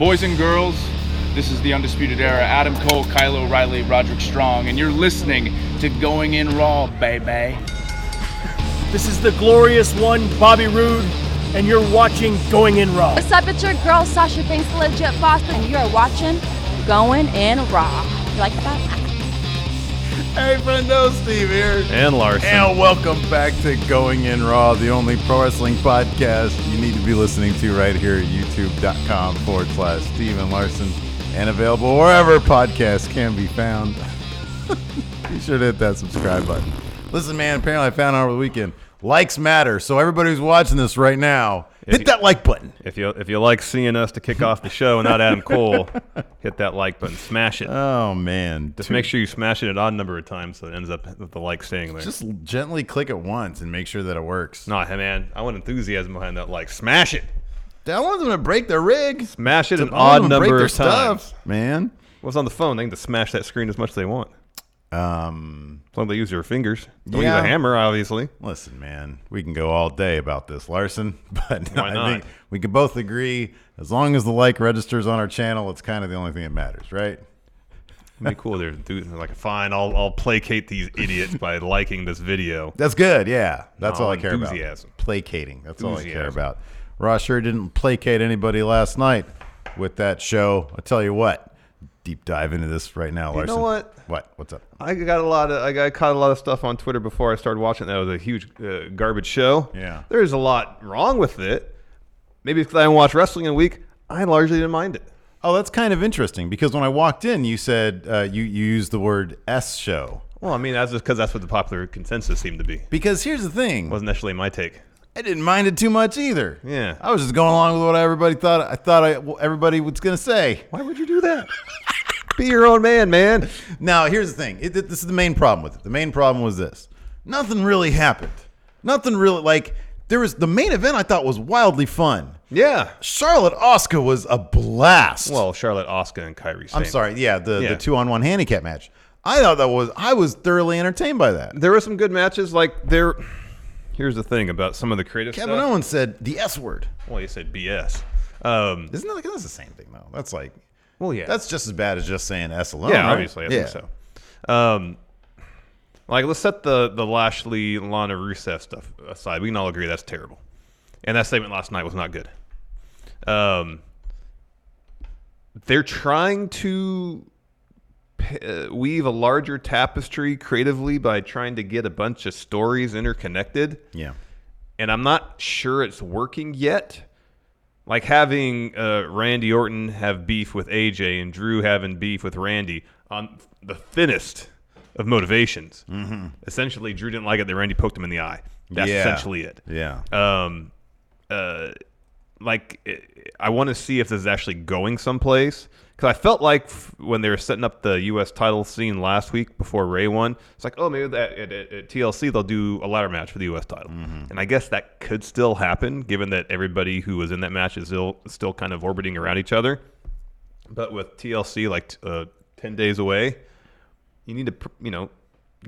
Boys and girls, this is the Undisputed Era. Adam Cole, Kyle O'Reilly, Roderick Strong, and you're listening to Going In Raw, baby. This is the glorious one, Bobby Roode, and you're watching Going In Raw. What's up, it's your girl, Sasha Banks, the Legit Boss, and you're watching Going In Raw. You like that? Hey, friendo, Steve here. And Larson. And welcome back to Going In Raw, the only pro wrestling podcast you need to be listening to right here at youtube.com/Steve and Larson, and available wherever podcasts can be found. Be sure to hit that subscribe button. Listen, man, apparently I found out over the weekend, likes matter. So everybody who's watching this right now, hit that like button. If you like seeing us to kick off the show and not Adam Cole, hit that like button. Smash it. Oh, man. Just make sure you smash it an odd number of times so it ends up with the like staying there. Just gently click it once and make sure that it works. No, hey, man. I want enthusiasm behind that like. Smash it. I want them to break their rig. Smash it an odd number of times. Stuff, man. What's on the phone? They can just smash that screen as much as they want. As long as they use their fingers. Don't use a hammer, obviously. Listen, man, we can go all day about this, Larson, but Why not? I think we can both agree, as long as the like registers on our channel, it's kind of the only thing that matters, right? It'd be cool. They're like, fine, I'll placate these idiots by liking this video. That's good, yeah. That's all I care enthusiasm. about. Placating. That's all I care about. Ross sure didn't placate anybody last night with that show. I'll tell you what. Deep dive into this right now, Larson. You know what? What? What's up? I caught a lot of stuff on Twitter before I started watching. That was a huge garbage show. Yeah. There's a lot wrong with it. Maybe it's because I haven't watched wrestling in a week. I largely didn't mind it. Oh, that's kind of interesting because when I walked in, you said you used the word S show. Well, I mean, that's just because that's what the popular consensus seemed to be. Because here's the thing. Wasn't necessarily my take. I didn't mind it too much either. Yeah. I was just going along with what everybody thought everybody was going to say. Why would you do that? Be your own man. Now, here's the thing. This is the main problem with it. The main problem was this. Nothing really happened. Nothing really, like, there was, the main event I thought was wildly fun. Yeah. Charlotte Asuka was a blast. Well, Charlotte Asuka and Kairi Sane. I'm sorry. Yeah, the 2-on-1 handicap match. I was thoroughly entertained by that. There were some good matches. Here's the thing about some of the creative Kevin stuff. Owens said the S word. Well, you said BS. Isn't that that's the same thing, though? That's like, well, yeah. That's just as bad as just saying S alone. Yeah, right? obviously. I think so. Let's set the Lashley, Lana, Rusev stuff aside. We can all agree that's terrible. And that statement last night was not good. They're trying to weave a larger tapestry creatively by trying to get a bunch of stories interconnected. Yeah. And I'm not sure it's working yet. Like having Randy Orton have beef with AJ and Drew having beef with Randy on the thinnest of motivations. Mm-hmm. Essentially, Drew didn't like it that Randy poked him in the eye. That's essentially it. Yeah. I want to see if this is actually going someplace. Because I felt like when they were setting up the U.S. title scene last week before Ray won, it's like, oh, maybe at TLC they'll do a ladder match for the U.S. title. Mm-hmm. And I guess that could still happen, given that everybody who was in that match is still kind of orbiting around each other. But with TLC 10 days away, you need to,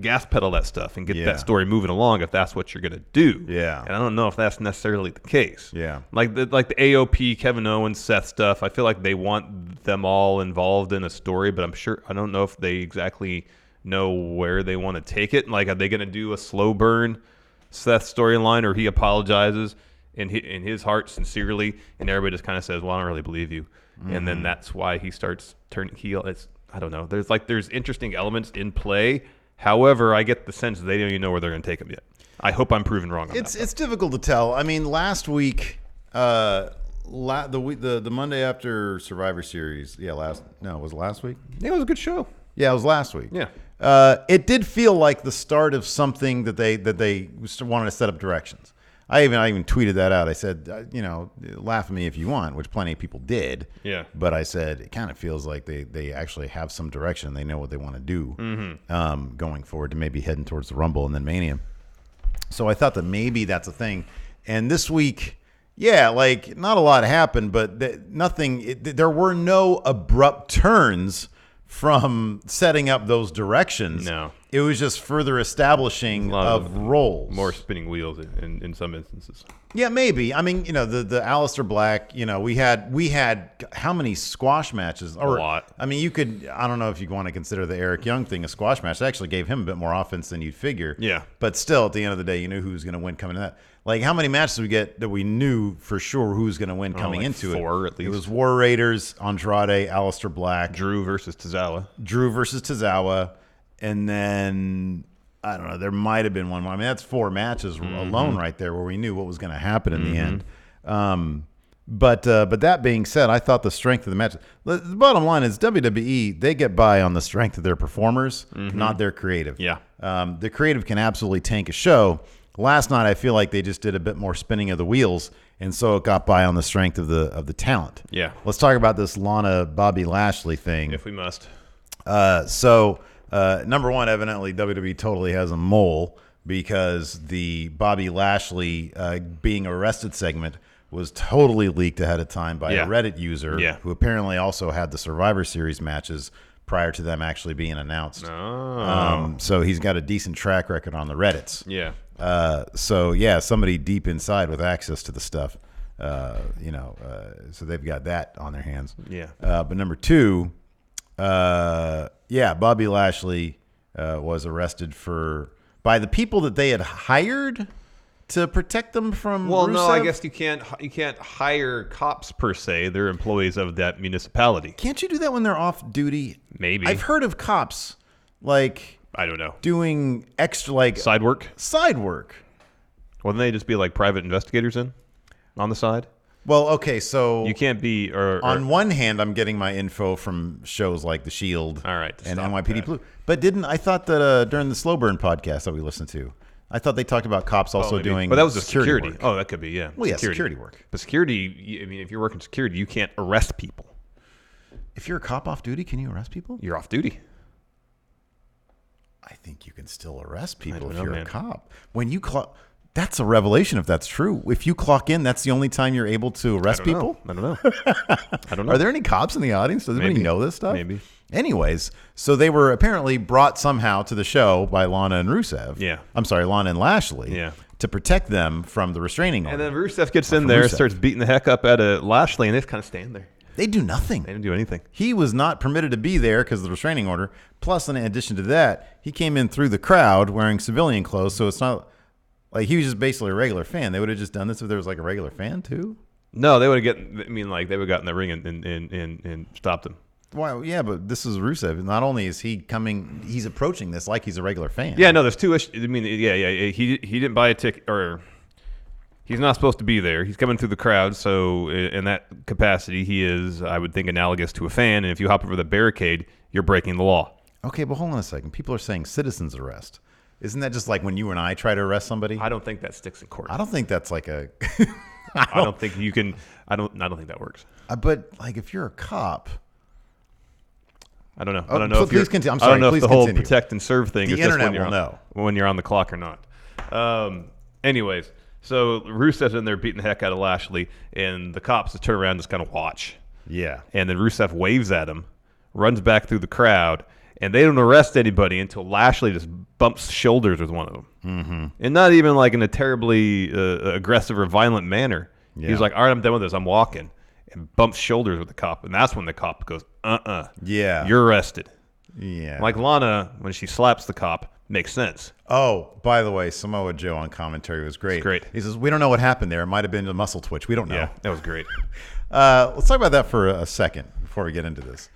gas pedal that stuff and get that story moving along if that's what you're going to do. Yeah. And I don't know if that's necessarily the case. Yeah. Like the AOP, Kevin Owens, Seth stuff, I feel like they want them all involved in a story, but I don't know if they exactly know where they want to take it. Like, are they going to do a slow burn Seth storyline, or he apologizes in his heart sincerely and everybody just kind of says, well, I don't really believe you. Mm-hmm. And then that's why he starts turning heel. I don't know. There's interesting elements in play. However, I get the sense that they don't even know where they're going to take him yet. I hope I'm proven wrong on that. It's difficult to tell. I mean, last week, the Monday after Survivor Series, was it last week? Yeah, it was a good show. Yeah, it was last week. Yeah. It did feel like the start of something that they wanted to set up directions. I even tweeted that out. I said, laugh at me if you want, which plenty of people did. Yeah. But I said, it kind of feels like they actually have some direction. They know what they want to do going forward to maybe heading towards the Rumble and then Mania. So I thought that maybe that's a thing. And this week, not a lot happened, but there were no abrupt turns from setting up those directions It was just further establishing of roles. More spinning wheels in some instances. Yeah, maybe. I mean, the Aleister Black, we had how many squash matches? A lot. I mean, I don't know if you want to consider the Eric Young thing a squash match. It actually gave him a bit more offense than you'd figure. Yeah. But still, at the end of the day, you knew who was going to win coming in that. Like, how many matches did we get that we knew for sure who was going to win coming into it? 4 at least. It was War Raiders, Andrade, Aleister Black. Drew versus Tozawa. And then, I don't know, there might have been one more. I mean, that's 4 matches alone right there where we knew what was going to happen in the end. But that being said, I thought the strength of the match. The bottom line is WWE, they get by on the strength of their performers, not their creative. Yeah. The creative can absolutely tank a show. Last night, I feel like they just did a bit more spinning of the wheels, and so it got by on the strength of the talent. Yeah. Let's talk about this Lana Bobby Lashley thing. If we must. Number one, evidently WWE totally has a mole because the Bobby Lashley being arrested segment was totally leaked ahead of time by a Reddit user who apparently also had the Survivor Series matches prior to them actually being announced. So he's got a decent track record on the Reddits. Yeah. Somebody deep inside with access to the stuff, so they've got that on their hands. Yeah. But number two, Bobby Lashley was arrested by the people that they had hired to protect them from Well, Rusev? no, I guess you can't hire cops per se. They're employees of that municipality. Can't you do that when they're off duty? Maybe. I've heard of cops I don't know. doing extra Side work? Side work. Wouldn't they just be like private investigators on the side? Well, okay, so You can't be on one hand, I'm getting my info from shows like The Shield, All right, and stop NYPD that. Blue. But I thought that during the Slow Burn podcast that we listened to, I thought they talked about cops also doing. But that was the security. work. Oh, that could be, yeah. Well, yeah, security work. But security, I mean, if you're working security, you can't arrest people. If you're a cop off duty, can you arrest people? You're off duty. I think you can still arrest people if know, you're man. a cop. When you clock, that's a revelation if that's true. If you clock in, that's the only time you're able to arrest people. I don't know. I don't know. Are there any cops in the audience? Does anybody Maybe. know this stuff? Maybe. Anyways, so they were apparently brought somehow to the show by Lana and Rusev. Yeah. I'm sorry, Lana and Lashley. Yeah. To protect them from the restraining order. And then Rusev gets in there, starts beating the heck up out of Lashley, and they just kind of stand there. They do nothing. They didn't do anything. He was not permitted to be there because of the restraining order. Plus, in addition to that, he came in through the crowd wearing civilian clothes, so it's not like he was just basically a regular fan. They would have just done this if there was like a regular fan too. No, they would have they would have gotten in the ring and stopped him. Well, yeah, but this is Rusev. Not only is he coming, he's approaching this like he's a regular fan. Yeah, no, there's two issues. I mean, yeah. He didn't buy a ticket, or he's not supposed to be there. He's coming through the crowd, so in that capacity, he is, I would think, analogous to a fan. And if you hop over the barricade, you're breaking the law. Okay, but hold on a second. People are saying citizens arrest. Isn't that just like when you and I try to arrest somebody? I don't think that sticks in court. I don't think that's like a. I don't think you can. I don't think that works. But like, if you're a cop. I don't know. Oh, I don't know if please continue. I'm I don't sorry, know please if the whole continue. protect and serve thing The is just internet when you're will know. when you're on the clock or not. Anyways, so Rusev's in there beating the heck out of Lashley, and the cops just turn around and just kind of watch. Yeah. And then Rusev waves at him, runs back through the crowd, and they don't arrest anybody until Lashley just bumps shoulders with one of them. Mm-hmm. And not even like in a terribly aggressive or violent manner. Yeah. He's like, all right, I'm done with this. I'm walking. And bumps shoulders with the cop. And that's when the cop goes, Yeah. you're arrested. Yeah. Like Lana, when she slaps the cop, makes sense. Oh, by the way, Samoa Joe on commentary was great. It's great. He says, we don't know what happened there. It might have been a muscle twitch. We don't know. Yeah, that was great. Let's talk about that for a second before we get into this.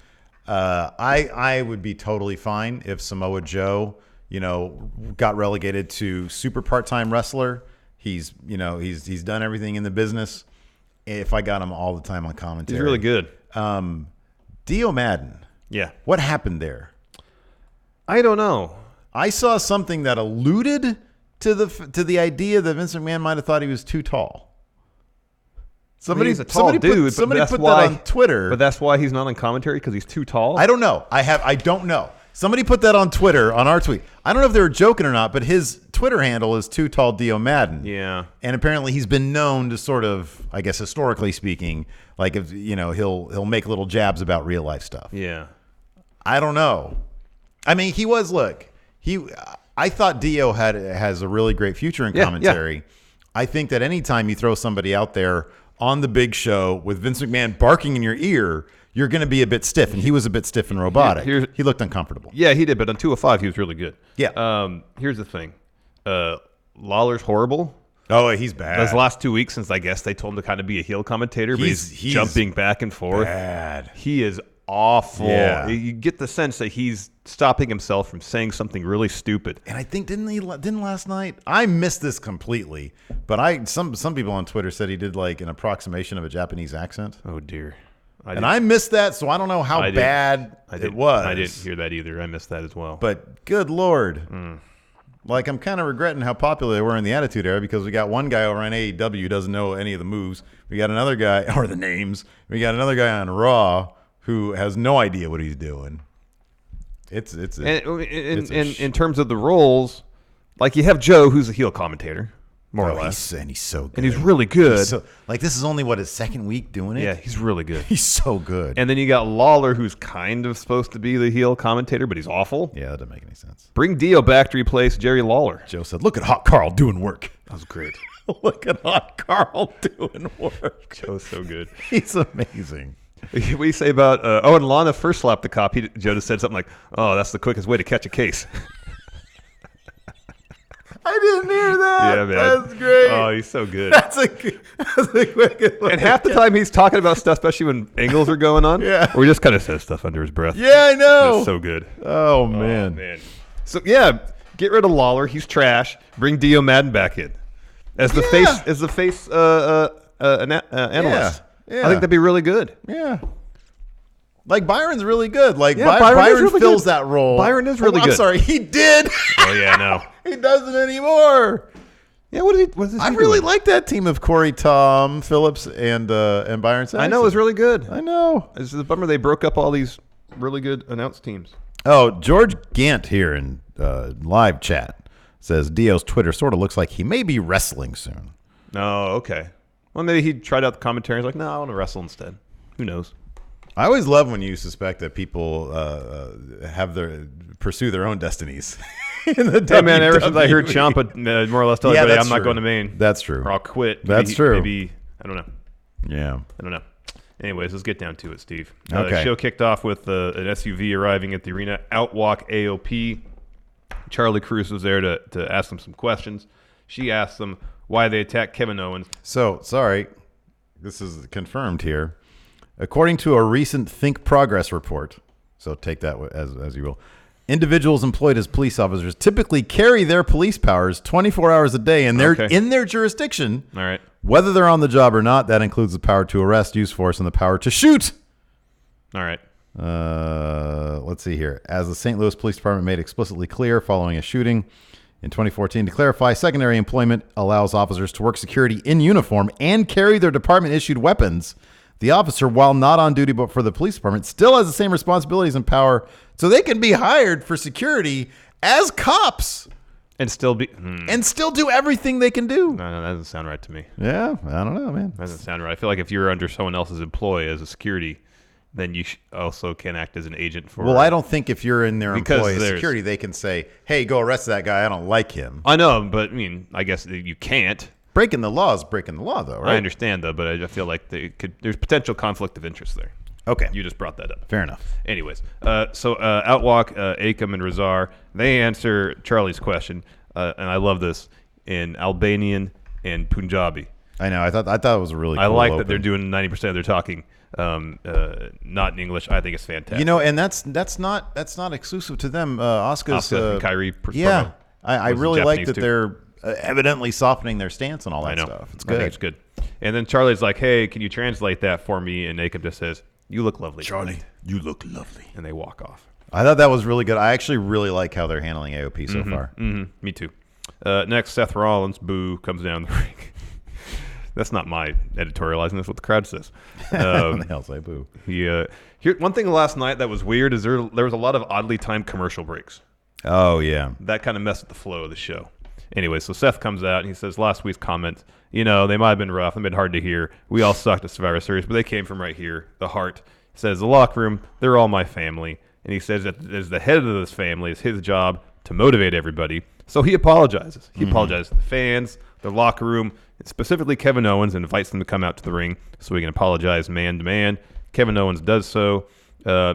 I would be totally fine if Samoa Joe, got relegated to super part-time wrestler. He's done everything in the business. If I got him all the time on commentary. He's really good. Dio Madden. Yeah. What happened there? I don't know. I saw something that alluded to the idea that Vince McMahon might have thought he was too tall. He's a tall dude. Somebody but put that's why, that on Twitter. But that's why he's not on commentary, because he's too tall? I don't know. I don't know. Somebody put that on Twitter, on our tweet. I don't know if they were joking or not, but his Twitter handle is Too Tall Dio Madden. Yeah. And apparently he's been known to sort of, I guess historically speaking, like if he'll make little jabs about real life stuff. Yeah. I don't know. I mean, he was I thought Dio has a really great future in commentary. Yeah. I think that anytime you throw somebody out there on the big show with Vince McMahon barking in your ear, you're going to be a bit stiff, and he was a bit stiff and robotic. He looked uncomfortable. Yeah, he did, but on 205, he was really good. Yeah. Here's the thing. Lawler's horrible. Oh, he's bad. Those last 2 weeks since I guess they told him to kind of be a heel commentator, but he's jumping back and forth. Bad. He is awful. Yeah. You get the sense that he's stopping himself from saying something really stupid. And I think didn't last night? I missed this completely, but some people on Twitter said he did like an approximation of a Japanese accent. Oh dear. I missed that, so I don't know how bad it was. I didn't hear that either. I missed that as well. But good Lord. Like, I'm kind of regretting how popular they were in the Attitude Era, because we got one guy over on AEW who doesn't know any of the moves. We got another guy, or the names. We got another guy on Raw who has no idea what he's doing. In terms of the roles, like you have Joe, who's a heel commentator, more or less. He's so good. And he's really good. This is only, his second week doing it? Yeah, he's really good. He's so good. And then you got Lawler, who's kind of supposed to be the heel commentator, but he's awful. Yeah, that doesn't make any sense. Bring Dio back to replace Jerry Lawler. Joe said, look at Hot Carl doing work. That was great. Look at Hot Carl doing work. Joe's so good. He's amazing. What do you say about and Lana first slapped the cop? Joe just said something like, oh, that's the quickest way to catch a case. I didn't hear that. Yeah, man. That's great. Oh, he's so good. That's the quickest way. And half the time he's talking about stuff, especially when angles are going on, or he just kind of says stuff under his breath. Yeah, I know. It's so good. Oh, man. So, yeah, get rid of Lawler. He's trash. Bring Dio Madden back in as the face analyst. Yeah. I think that'd be really good. Yeah. Like, Byron's really good. Like, Byron really fills that role. Byron is really good. I'm sorry, he did. Oh, yeah, no. He doesn't anymore. Yeah, what is he I really like that team of Corey, Tom, Phillips, and Byron Saxton. I know, it was really good. I know. It's a bummer they broke up all these really good announced teams. Oh, George Gant here in live chat says Dio's Twitter sort of looks like he may be wrestling soon. Oh, okay. Well, maybe he tried out the commentary. He's like, no, I want to wrestle instead. Who knows? I always love when you suspect that people pursue their own destinies. In the hey, man, ever since I heard Ciampa more or less tell everybody I'm not going to Maine. That's true. Or I'll quit. That's true. Maybe, I don't know. Yeah. I don't know. Anyways, let's get down to it, Steve. Okay. The show kicked off with an SUV arriving at the arena. Outwalk AOP. Charlie Cruz was there to ask them some questions. She asked them why they attacked Kevin Owens. So, sorry. This is confirmed here. According to a recent Think Progress report, so take that as you will, individuals employed as police officers typically carry their police powers 24 hours a day, and they're in their jurisdiction. All right. Whether they're on the job or not, that includes the power to arrest, use force, and the power to shoot. All right. Let's see here. As the St. Louis Police Department made explicitly clear following a shooting in 2014, to clarify, secondary employment allows officers to work security in uniform and carry their department-issued weapons. The officer, while not on duty but for the police department, still has the same responsibilities and power, so they can be hired for security as cops. And still do everything they can do. No, that doesn't sound right to me. Yeah, I don't know, man. That doesn't sound right. I feel like if you're under someone else's employ as a security, then you also can act as an agent for... Well, I don't think if you're in their employ as security, they can say, hey, go arrest that guy. I don't like him. I know, but I mean, I guess you can't. Breaking the law is breaking the law, though, right? I understand, though, but I feel like there's potential conflict of interest there. Okay. You just brought that up. Fair enough. Anyways, so Outwalk, Akam, and Razar, they answer Charlie's question, and I love this, in Albanian and Punjabi. I know. I thought it was a really cool I like open. that they're doing 90% of their talking not in English. I think it's fantastic. You know, and that's not exclusive to them. Asuka's and Kyrie. Yeah. I really like that they're evidently softening their stance and all that stuff. It's good. I think it's good. And then Charlie's like, hey, can you translate that for me? And Akam just says, you look lovely. Charlie, you look lovely. And they walk off. I thought that was really good. I actually really like how they're handling AOP so far. Mm-hmm. Me too. Next, Seth Rollins, boo, comes down the ring. That's not my editorializing. That's what the crowd says. What the hell say boo? One thing last night that was weird is there was a lot of oddly timed commercial breaks. Oh, yeah. That kind of messed with the flow of the show. Anyway, so Seth comes out and he says last week's comment, they might have been rough. They've been hard to hear. We all sucked at Survivor Series, but they came from right here, the heart. He says, the locker room, they're all my family. And he says that as the head of this family, it's his job to motivate everybody. So he apologizes. He apologizes to the fans, the locker room, and specifically Kevin Owens, and invites them to come out to the ring so he can apologize man to man. Kevin Owens does so.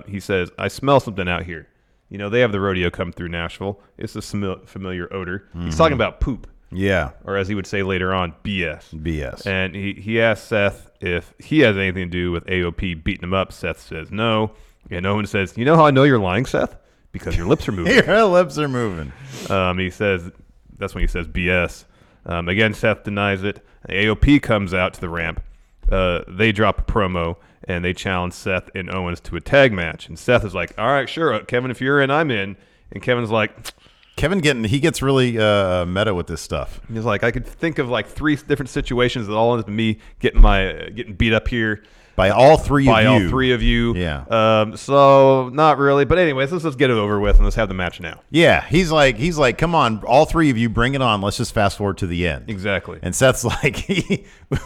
He says, I smell something out here. You know, they have the rodeo come through Nashville. It's a familiar odor. He's talking about poop. Yeah. Or as he would say later on, BS. BS. And he asked Seth if he has anything to do with AOP beating him up. Seth says no. And Owen says, you know how I know you're lying, Seth? Because your lips are moving. Your lips are moving. He says, that's when he says BS. Again, Seth denies it. AOP comes out to the ramp. They drop a promo, and they challenge Seth and Owens to a tag match. And Seth is like, all right, sure, Kevin, if you're in, I'm in. And Kevin's like... Kevin gets really meta with this stuff. He's like, I could think of like 3 different situations that all end up in me getting beat up here. By all three of you. Yeah. So not really. But anyways, let's just get it over with and let's have the match now. Yeah. He's like, come on, all 3 of you, bring it on. Let's just fast forward to the end. Exactly. And Seth's like,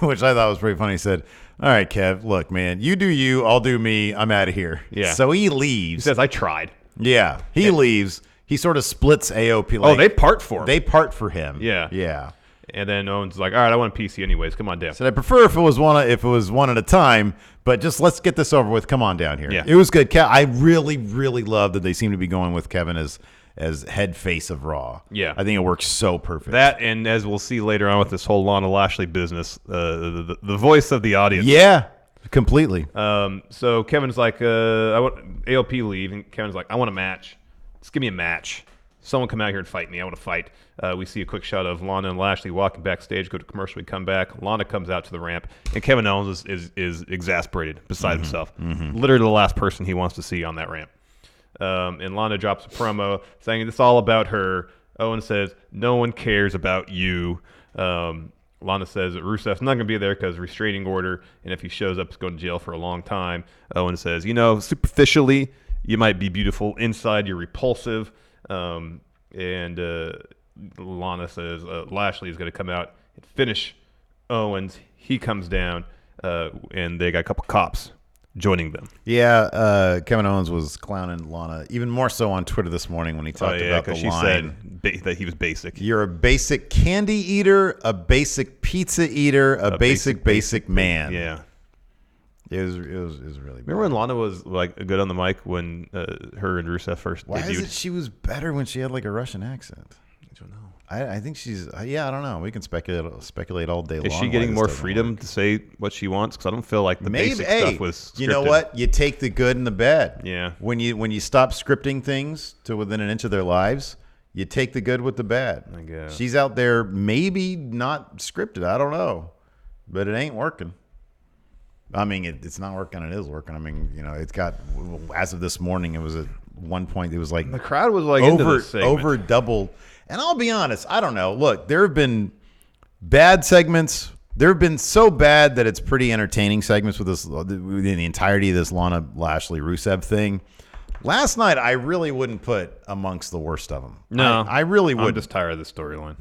which I thought was pretty funny. He said, all right, Kev, look, man, you do you, I'll do me. I'm out of here. Yeah. So he leaves. He says, I tried. Yeah. He leaves. He sort of splits AOP. Like, they part for him. They part for him. Yeah. Yeah. And then Owens is like, all right, I want a PC anyways. Come on down. Said I prefer if it was one at a time, but just let's get this over with. Come on down here. Yeah. It was good. I really, really love that they seem to be going with Kevin as head face of Raw. Yeah. I think it works so perfect. That, and as we'll see later on with this whole Lana Lashley business, the voice of the audience. Yeah, completely. So Kevin's like, I want AOP leave, and Kevin's like, I want a match. Just give me a match. Someone come out here and fight me. I want to fight. We see a quick shot of Lana and Lashley walking backstage, go to commercial, we come back. Lana comes out to the ramp, and Kevin Owens is exasperated, beside himself. Literally the last person he wants to see on that ramp. And Lana drops a promo saying it's all about her. Owen says, no one cares about you. Lana says that Rusev's not going to be there because restraining order, and if he shows up, he's going to jail for a long time. Owen says, superficially, you might be beautiful. Inside, you're repulsive. And Lana says Lashley is going to come out and finish Owens. He comes down, and they got a couple cops joining them. Yeah, Kevin Owens was clowning Lana even more so on Twitter this morning when he talked about the line. She said that he was basic. You're a basic candy eater, a basic pizza eater, a basic man. Yeah. It was really bad. Remember when Lana was like good on the mic when her and Rusev first Why debuted? is it she was better when she had like a Russian accent? I don't know. I think she's I don't know. We can speculate all day long. Is she getting more freedom to say what she wants? Because I don't feel like the basic stuff was scripted. You know what? You take the good and the bad. Yeah. When you stop scripting things to within an inch of their lives, you take the good with the bad. I guess. She's out there maybe not scripted. I don't know. But it ain't working. I mean, it's not working. It is working. I mean, it's got, as of this morning, it was at one point, it was like the crowd was like over double. And I'll be honest, I don't know. Look, there have been bad segments. There have been so bad that it's pretty entertaining segments with the entirety of this Lana Lashley Rusev thing. Last night, I really wouldn't put amongst the worst of them. No, I really would. I'm just tired of the storyline.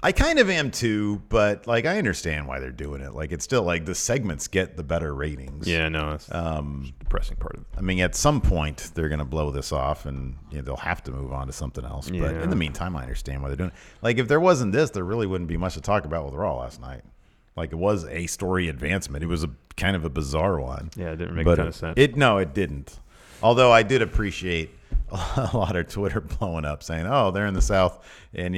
I kind of am too, but like I understand why they're doing it. Like it's still like the segments get the better ratings. Yeah, no, it's the depressing part of it. I mean, at some point they're gonna blow this off, and they'll have to move on to something else. Yeah. But in the meantime, I understand why they're doing it. Like if there wasn't this, there really wouldn't be much to talk about with Raw last night. Like it was a story advancement. It was a kind of a bizarre one. Yeah, it didn't make a ton of sense. It didn't. Although I did appreciate a lot of Twitter blowing up saying, "Oh, they're in the South," and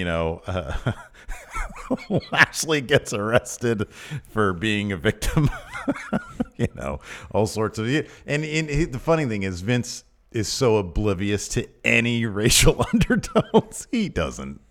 Lashley gets arrested for being a victim. All sorts of. And the funny thing is, Vince is so oblivious to any racial undertones. He doesn't.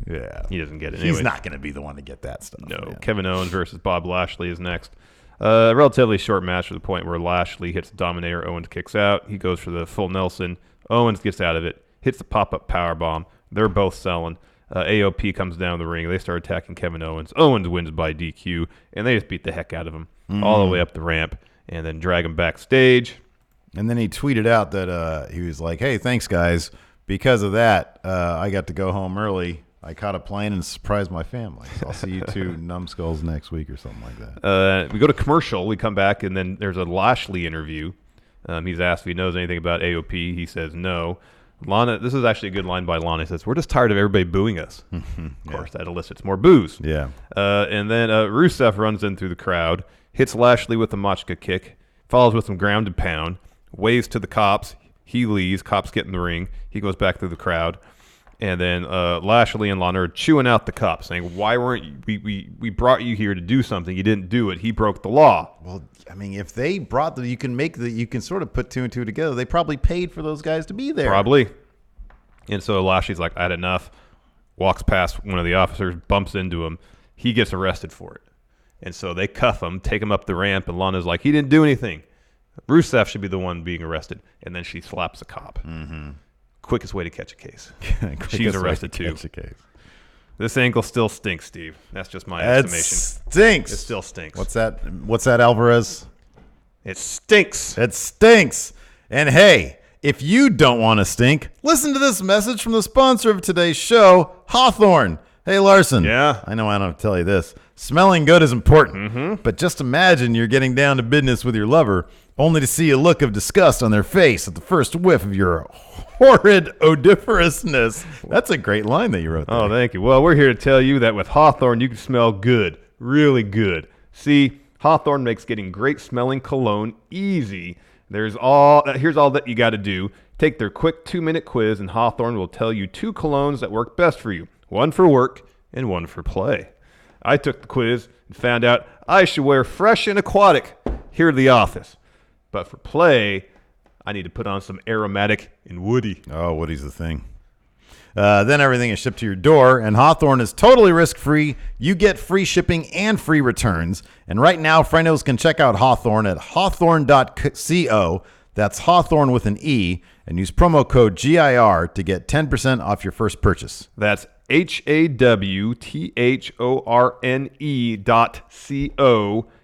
Yeah, he doesn't get it. He's not going to be the one to get that stuff. No, man. Kevin Owens versus Bob Lashley is next. A relatively short match to the point where Lashley hits the Dominator. Owens kicks out. He goes for the full Nelson. Owens gets out of it, hits the pop-up powerbomb. They're both selling. AOP comes down the ring. They start attacking Kevin Owens. Owens wins by DQ, and they just beat the heck out of him all the way up the ramp and then drag him backstage. And then he tweeted out that he was like, "Hey, thanks, guys. Because of that, I got to go home early. I caught a plane and surprised my family. So I'll see you two numbskulls next week," or something like that. We go to commercial. We come back, and then there's a Lashley interview. He's asked if he knows anything about AOP. He says no. Lana, this is actually a good line by Lana. He says, "We're just tired of everybody booing us." Of course, that elicits more boos. Yeah. And then Rusev runs in through the crowd, hits Lashley with a Machka kick, follows with some ground and pound, waves to the cops. He leaves. Cops get in the ring. He goes back through the crowd. And then Lashley and Lana are chewing out the cops, saying, "Why weren't you? We brought you here to do something. You didn't do it. He broke the law." Well, I mean, if they brought you can sort of put two and two together. They probably paid for those guys to be there. Probably. And so Lashley's like, "I had enough." Walks past one of the officers, bumps into him. He gets arrested for it. And so they cuff him, take him up the ramp, and Lana's like, "He didn't do anything. Rusev should be the one being arrested." And then she slaps a cop. Mm-hmm. Quickest way to catch a case. She's arrested too. This angle still stinks, Steve. That's just my estimation. Stinks. It still stinks. What's that, Alvarez? It stinks. It stinks. And hey, if you don't want to stink, listen to this message from the sponsor of today's show, Hawthorne. Hey, Larson. Yeah? I know I don't have to tell you this. Smelling good is important, but just imagine you're getting down to business with your lover only to see a look of disgust on their face at the first whiff of your horrid odoriferousness. That's a great line that you wrote there. Oh, thank you. Well, we're here to tell you that with Hawthorne, you can smell good, really good. See, Hawthorne makes getting great smelling cologne easy. Here's all that you got to do. Take their quick 2-minute quiz, and Hawthorne will tell you 2 colognes that work best for you. One for work and one for play. I took the quiz and found out I should wear Fresh and Aquatic here at the office. But for play, I need to put on some aromatic and woody. Oh, woody's the thing. Then everything is shipped to your door, and Hawthorne is totally risk-free. You get free shipping and free returns. And right now, friendos can check out Hawthorne at hawthorne.co. That's Hawthorne with an E, and use promo code GIR to get 10% off your first purchase. That's HAWTHORNE.co,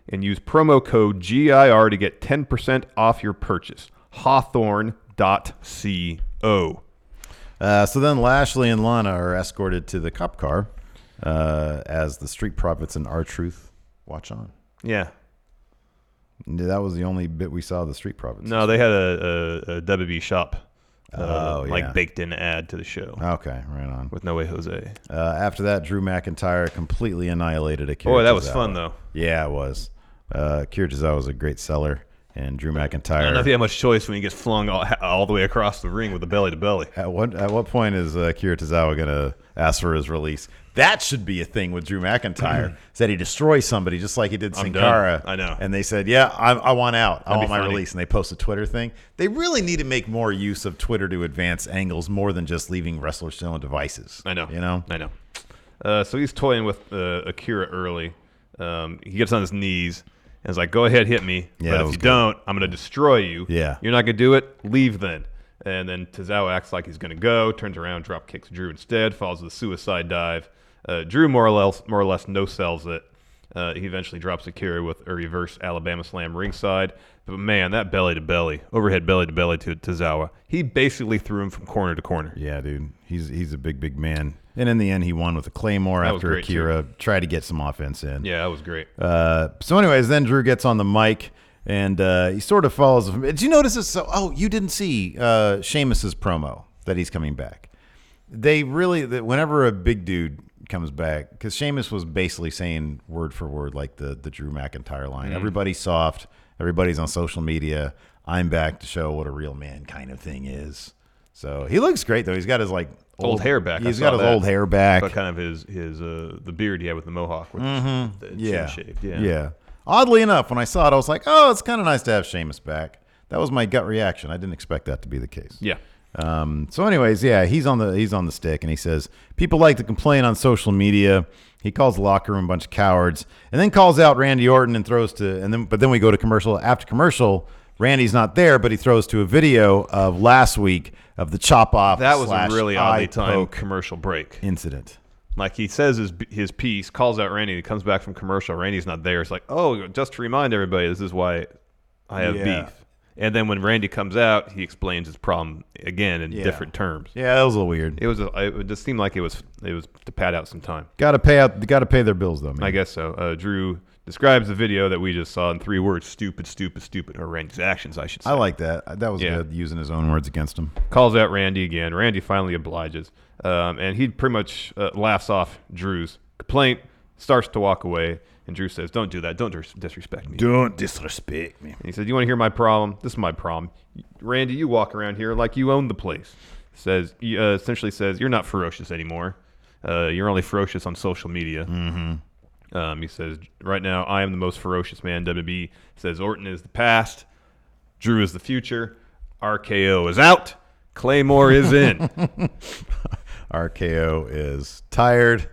and use promo code GIR to get 10% off your purchase. Hawthorne.co. So then Lashley and Lana are escorted to the cop car as the Street Profits and R-Truth watch on. Yeah. That was the only bit we saw of the Street Profits. No, they had a WB shop yeah. baked in ad to the show. Okay, right on. With No Way Jose. After that, Drew McIntyre completely annihilated Akira Boy, that was Tozawa. fun, though. Yeah, it was. Akira Tozawa was a great seller, and Drew McIntyre... I don't know if he had much choice when he gets flung all the way across the ring with the belly-to-belly. At what point is Akira Tozawa going to ask for his release? That should be a thing with Drew McIntyre. Said he destroys somebody just like he did Sin Cara. I know. And they said, yeah, I want out. I want my funny. release. And they post a Twitter thing. They really need to make more use of Twitter to advance angles more than just leaving wrestlers still on devices. I know. You know? I know. So he's toying with Akira early. He gets on his knees and is like, go ahead, hit me. Yeah, but if you don't, I'm going to destroy you. Yeah. You're not going to do it? Leave then. And then Tozawa acts like he's going to go, turns around, drop kicks Drew instead, follows the suicide dive. Drew more or less no-sells it. He eventually drops Akira with a reverse Alabama slam ringside. But man, that belly-to-belly, overhead belly-to-belly to Tozawa, he basically threw him from corner to corner. Yeah, dude. He's a big, big man. And in the end, he won with a Claymore after Akira tried to get some offense in. Yeah, that was great. So anyways, then Drew gets on the mic, and he sort of follows. Did you notice this? You didn't see Sheamus's promo that he's coming back. They really, whenever a big dude comes back, because Sheamus was basically saying word for word like the Drew McIntyre line. Everybody's soft. Everybody's on social media. I'm back to show what a real man kind of thing is. So he looks great, though. He's got his old hair back. He's got his old hair back. But kind of his the beard he had with the mohawk, with the chin shaved. Yeah. Oddly enough, when I saw it, I was like, oh, it's kind of nice to have Sheamus back. That was my gut reaction. I didn't expect that to be the case. Yeah. So anyways, yeah, he's on the stick, and he says people like to complain on social media. He calls the locker room a bunch of cowards, and then calls out Randy Orton and but then we go to commercial. After commercial, Randy's not there, but he throws to a video of last week of the chop off. That was a really oddly timed poke commercial break incident. Like he says his piece, calls out Randy, he comes back from commercial. Randy's not there. It's like, oh, just to remind everybody, this is why I have beef. And then when Randy comes out, he explains his problem again in different terms. Yeah, that was a little weird. It just seemed like it was to pad out some time. Got to pay their bills though, man. I guess so. Drew describes the video that we just saw in 3 words: stupid, stupid, stupid, or Randy's actions, I should say. I like that. That was good, using his own words against him. Calls out Randy again. Randy finally obliges. And he pretty much laughs off Drew's complaint, starts to walk away, and Drew says, "Don't do that. Don't disrespect me." Don't disrespect me. And he said, "You want to hear my problem? This is my problem. Randy, you walk around here like you own the place." He essentially says, "You're not ferocious anymore. You're only ferocious on social media." Mm-hmm. He says, "Right now, I am the most ferocious man in WWE." Says, "Orton is the past. Drew is the future. RKO is out. Claymore is in." RKO is tired,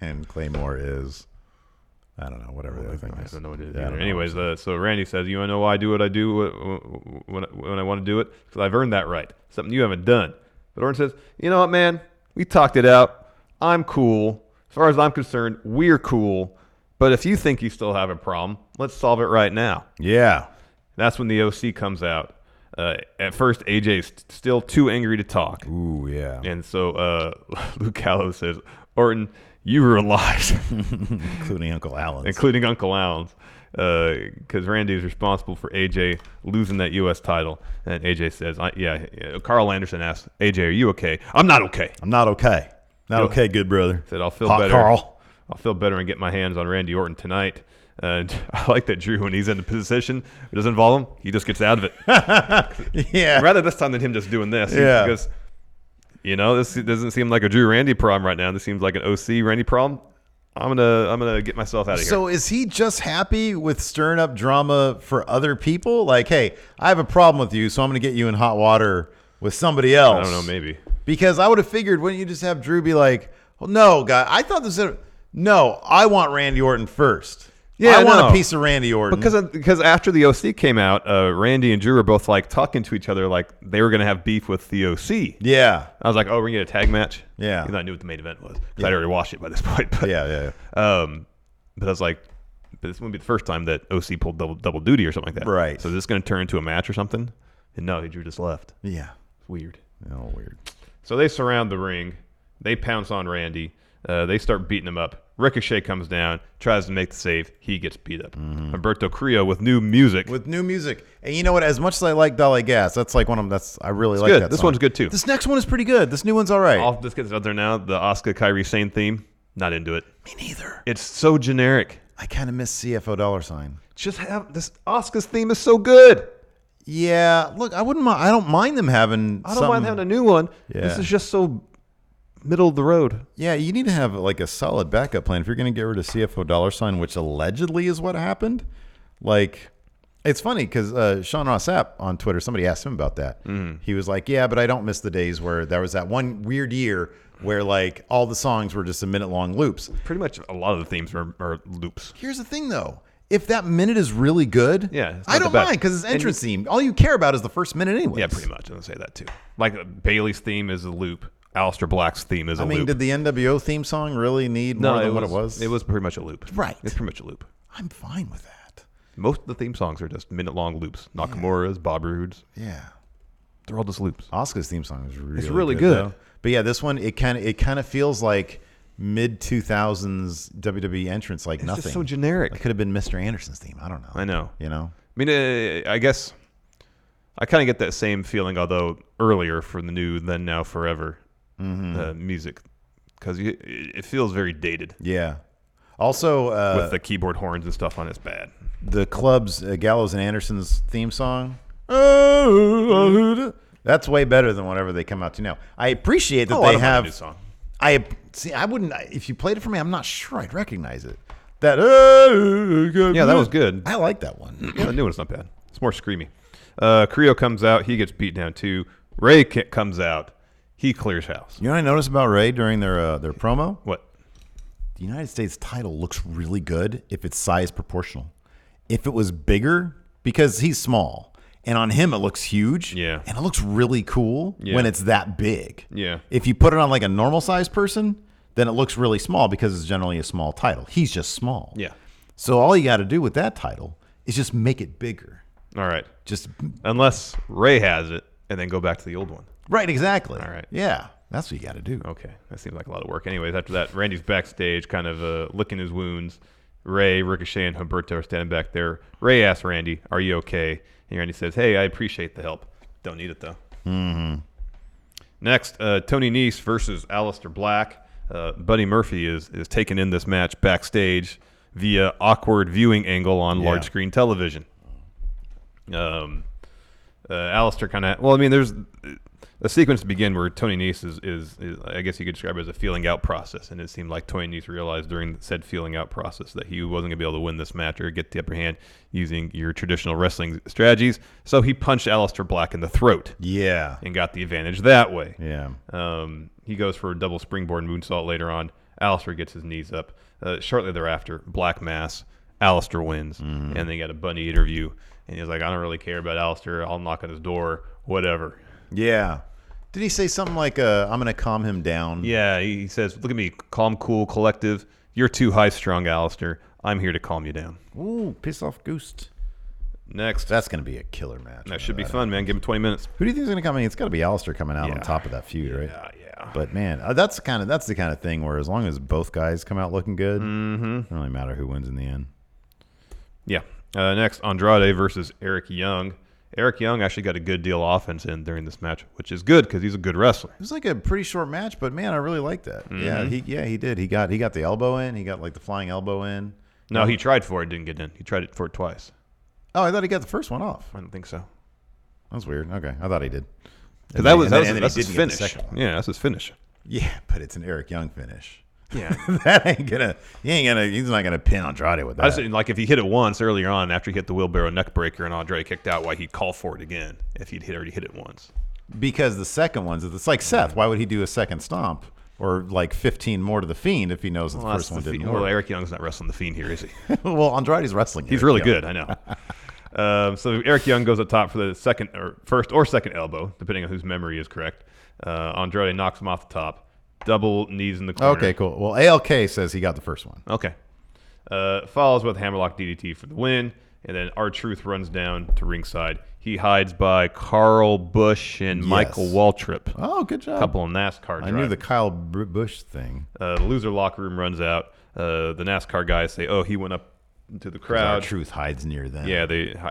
and Claymore is, I don't know, whatever the other thing is. I don't know what it is. Yeah, Anyways, so Randy says, "You want to know why I do what I do when I want to do it? Because I've earned that right. Something you haven't done." But Orton says, "You know what, man? We talked it out. I'm cool. As far as I'm concerned, we're cool. But if you think you still have a problem, let's solve it right now." Yeah. That's when the OC comes out. At first, AJ's still too angry to talk. Ooh, yeah. And so Luke Gallows says, "Orton, you ruin lives." Including Uncle Alan's. Including Uncle Alan's. Because Randy is responsible for AJ losing that U.S. title. And AJ says, Carl Anderson asks, "AJ, are you okay?" "I'm not okay." I'm not okay. Not okay, good brother. Said, "I'll feel Hot better. Carl. I'll feel better and get my hands on Randy Orton tonight." And I like that Drew, when he's in the position, it doesn't involve him, he just gets out of it. Yeah. Rather this time than him just doing this. Yeah. Because, this doesn't seem like a Drew Randy problem right now. This seems like an OC Randy problem. I'm gonna get myself out of here. So is he just happy with stirring up drama for other people? Like, hey, I have a problem with you, so I'm gonna get you in hot water with somebody else. I don't know, maybe. Because I would have figured, wouldn't you just have Drew be like, "Well, no, guy, I thought this. No, I want Randy Orton first. Yeah, I want a piece of Randy Orton." Because after the OC came out, Randy and Drew were both like talking to each other like they were gonna have beef with the OC. Yeah. I was like, "Oh, we're gonna get a tag match." Yeah. Because I knew what the main event was. Because I'd already watched it by this point. But, Yeah. But I was like, but this wouldn't be the first time that OC pulled double duty or something like that. Right. So is this going to turn into a match or something? And no, Drew just left. Yeah. It's weird. Oh, weird. So they surround the ring. They pounce on Randy. They start beating him up. Ricochet comes down, tries to make the save. He gets beat up. Mm-hmm. Humberto Carrillo with new music. And you know what? As much as I like Dolly Gas, that's like one of them. I really like good. that This song. one's good too. This next one is pretty good. This new one's all right. I'll just get this out there now. The Asuka Kairi Sane theme. Not into it. Me neither. It's so generic. I kind of miss CFO $. Just have this. Asuka's theme is so good. Yeah. Look, I wouldn't mind. I don't mind them having. I don't mind having a new one. Yeah. This is just so middle of the road. Yeah, you need to have like a solid backup plan if you're going to get rid of CFO $, which allegedly is what happened. Like, it's funny because Sean Ross Sapp on Twitter, somebody asked him about that. He was like, "Yeah, but I don't miss the days where there was that one weird year where like all the songs were just a minute-long loops." Pretty much a lot of the themes are loops. Here's the thing, though. If that minute is really good, it's I not don't the best. mind because it's entrance theme. All you care about is the first minute anyway. Yeah, pretty much. I'm going to say that too. Like Bailey's theme is a loop. Aleister Black's theme is a loop. Did the NWO theme song really need more than what it was? It was pretty much a loop. Right. It's pretty much a loop. I'm fine with that. Most of the theme songs are just minute-long loops. Nakamura's, Bob Roode's. Yeah. They're all just loops. Asuka's theme song is really really good. though. But yeah, this one it kind of feels like mid 2000s WWE entrance, like It's nothing. just so generic. It could have been Mr. Anderson's theme. I don't know. I know. You know. I mean, I guess I kind of get that same feeling, although earlier for the new Then Now Forever music, because it feels very dated. Yeah. Also, with the keyboard horns and stuff on it's bad. The club's Gallows and Anderson's theme song. That's way better than whatever they come out to now. I appreciate that they have. A new song. I wouldn't. If you played it for me, I'm not sure I'd recognize it. That. Yeah, that was good. I like that one. Yeah, the new one's not bad. It's more screamy. Carrillo comes out. He gets beat down too. Ray comes out. He clears house. You know what I noticed about Ray during their promo? What? The United States title looks really good if it's size proportional. If it was bigger, because he's small, and on him it looks huge. Yeah. And it looks really cool when it's that big. Yeah. If you put it on like a normal size person, then it looks really small because it's generally a small title. He's just small. Yeah. So all you got to do with that title is just make it bigger. All right. Just unless Ray has it, and then go back to the old one. Right, exactly. All right. Yeah, that's what you got to do. Okay, that seems like a lot of work. Anyways, after that, Randy's backstage, kind of licking his wounds. Ray, Ricochet, and Humberto are standing back there. Ray asks Randy, "Are you okay?" And Randy says, "Hey, I appreciate the help. Don't need it though." Mm-hmm. Next, Tony Niese versus Aleister Black. Buddy Murphy is taken in this match backstage via awkward viewing angle on large screen television. Aleister kind of, well, I mean, there's a sequence to begin where Tony Niese is I guess you could describe it as a feeling out process, and it seemed like Tony Niese realized during said feeling out process that he wasn't going to be able to win this match or get the upper hand using your traditional wrestling strategies, so he punched Aleister Black in the throat. Yeah. And got the advantage that way. Yeah. He goes for a double springboard moonsault later on. Aleister gets his knees up. Shortly thereafter, Black Mass, Aleister wins, and they got a Bunny interview. And he's like, "I don't really care about Aleister. I'll knock on his door, whatever." Yeah. Did he say something like, "I'm going to calm him down"? Yeah, he says, "Look at me, calm, cool, collective. You're too high-strung, Aleister. I'm here to calm you down." Ooh, piss off Ghost. Next. That's going to be a killer match. That should be fun, man. Give him 20 minutes. Who do you think is going to come in? It's got to be Aleister coming out on top of that feud, right? Yeah. But, man, that's the kind of thing where as long as both guys come out looking good, it doesn't really matter who wins in the end. Yeah. Next, Andrade versus Eric Young. Eric Young actually got a good deal of offense in during this match, which is good because he's a good wrestler. It was like a pretty short match, but man, I really liked that. Yeah, he did. He got the elbow in. He got like the flying elbow in. No, he tried for it, didn't get in. He tried it for it twice. Oh, I thought he got the first one off. I don't think so. That's weird. Okay, I thought he did. Because that's his finish. Yeah, that's his finish. Yeah, but it's an Eric Young finish. Yeah, he's not gonna pin Andrade with that. I was saying, like, if he hit it once earlier on after he hit the wheelbarrow neck breaker and Andrade kicked out, why he'd call for it again if he'd already hit it once? Because the second one's, it's like Seth. Why would he do a second stomp or like 15 more to the Fiend if he knows that the first one didn't work? Well, Eric Young's not wrestling the Fiend here, is he? Well, Andrade's wrestling. He's really good, I know. So Eric Young goes up top for the first or second elbow, depending on whose memory is correct. Andrade knocks him off the top. Double knees in the corner. Okay, cool. Well, ALK says he got the first one. Okay. Follows with hammerlock DDT for the win, and then R-Truth runs down to ringside. He hides by Carl Busch and Michael Waltrip. Oh, good job. A couple of NASCAR drivers. I knew the Kyle Busch thing. The loser locker room runs out. The NASCAR guys say, "Oh, he went up into the crowd." R-Truth hides near them. Yeah,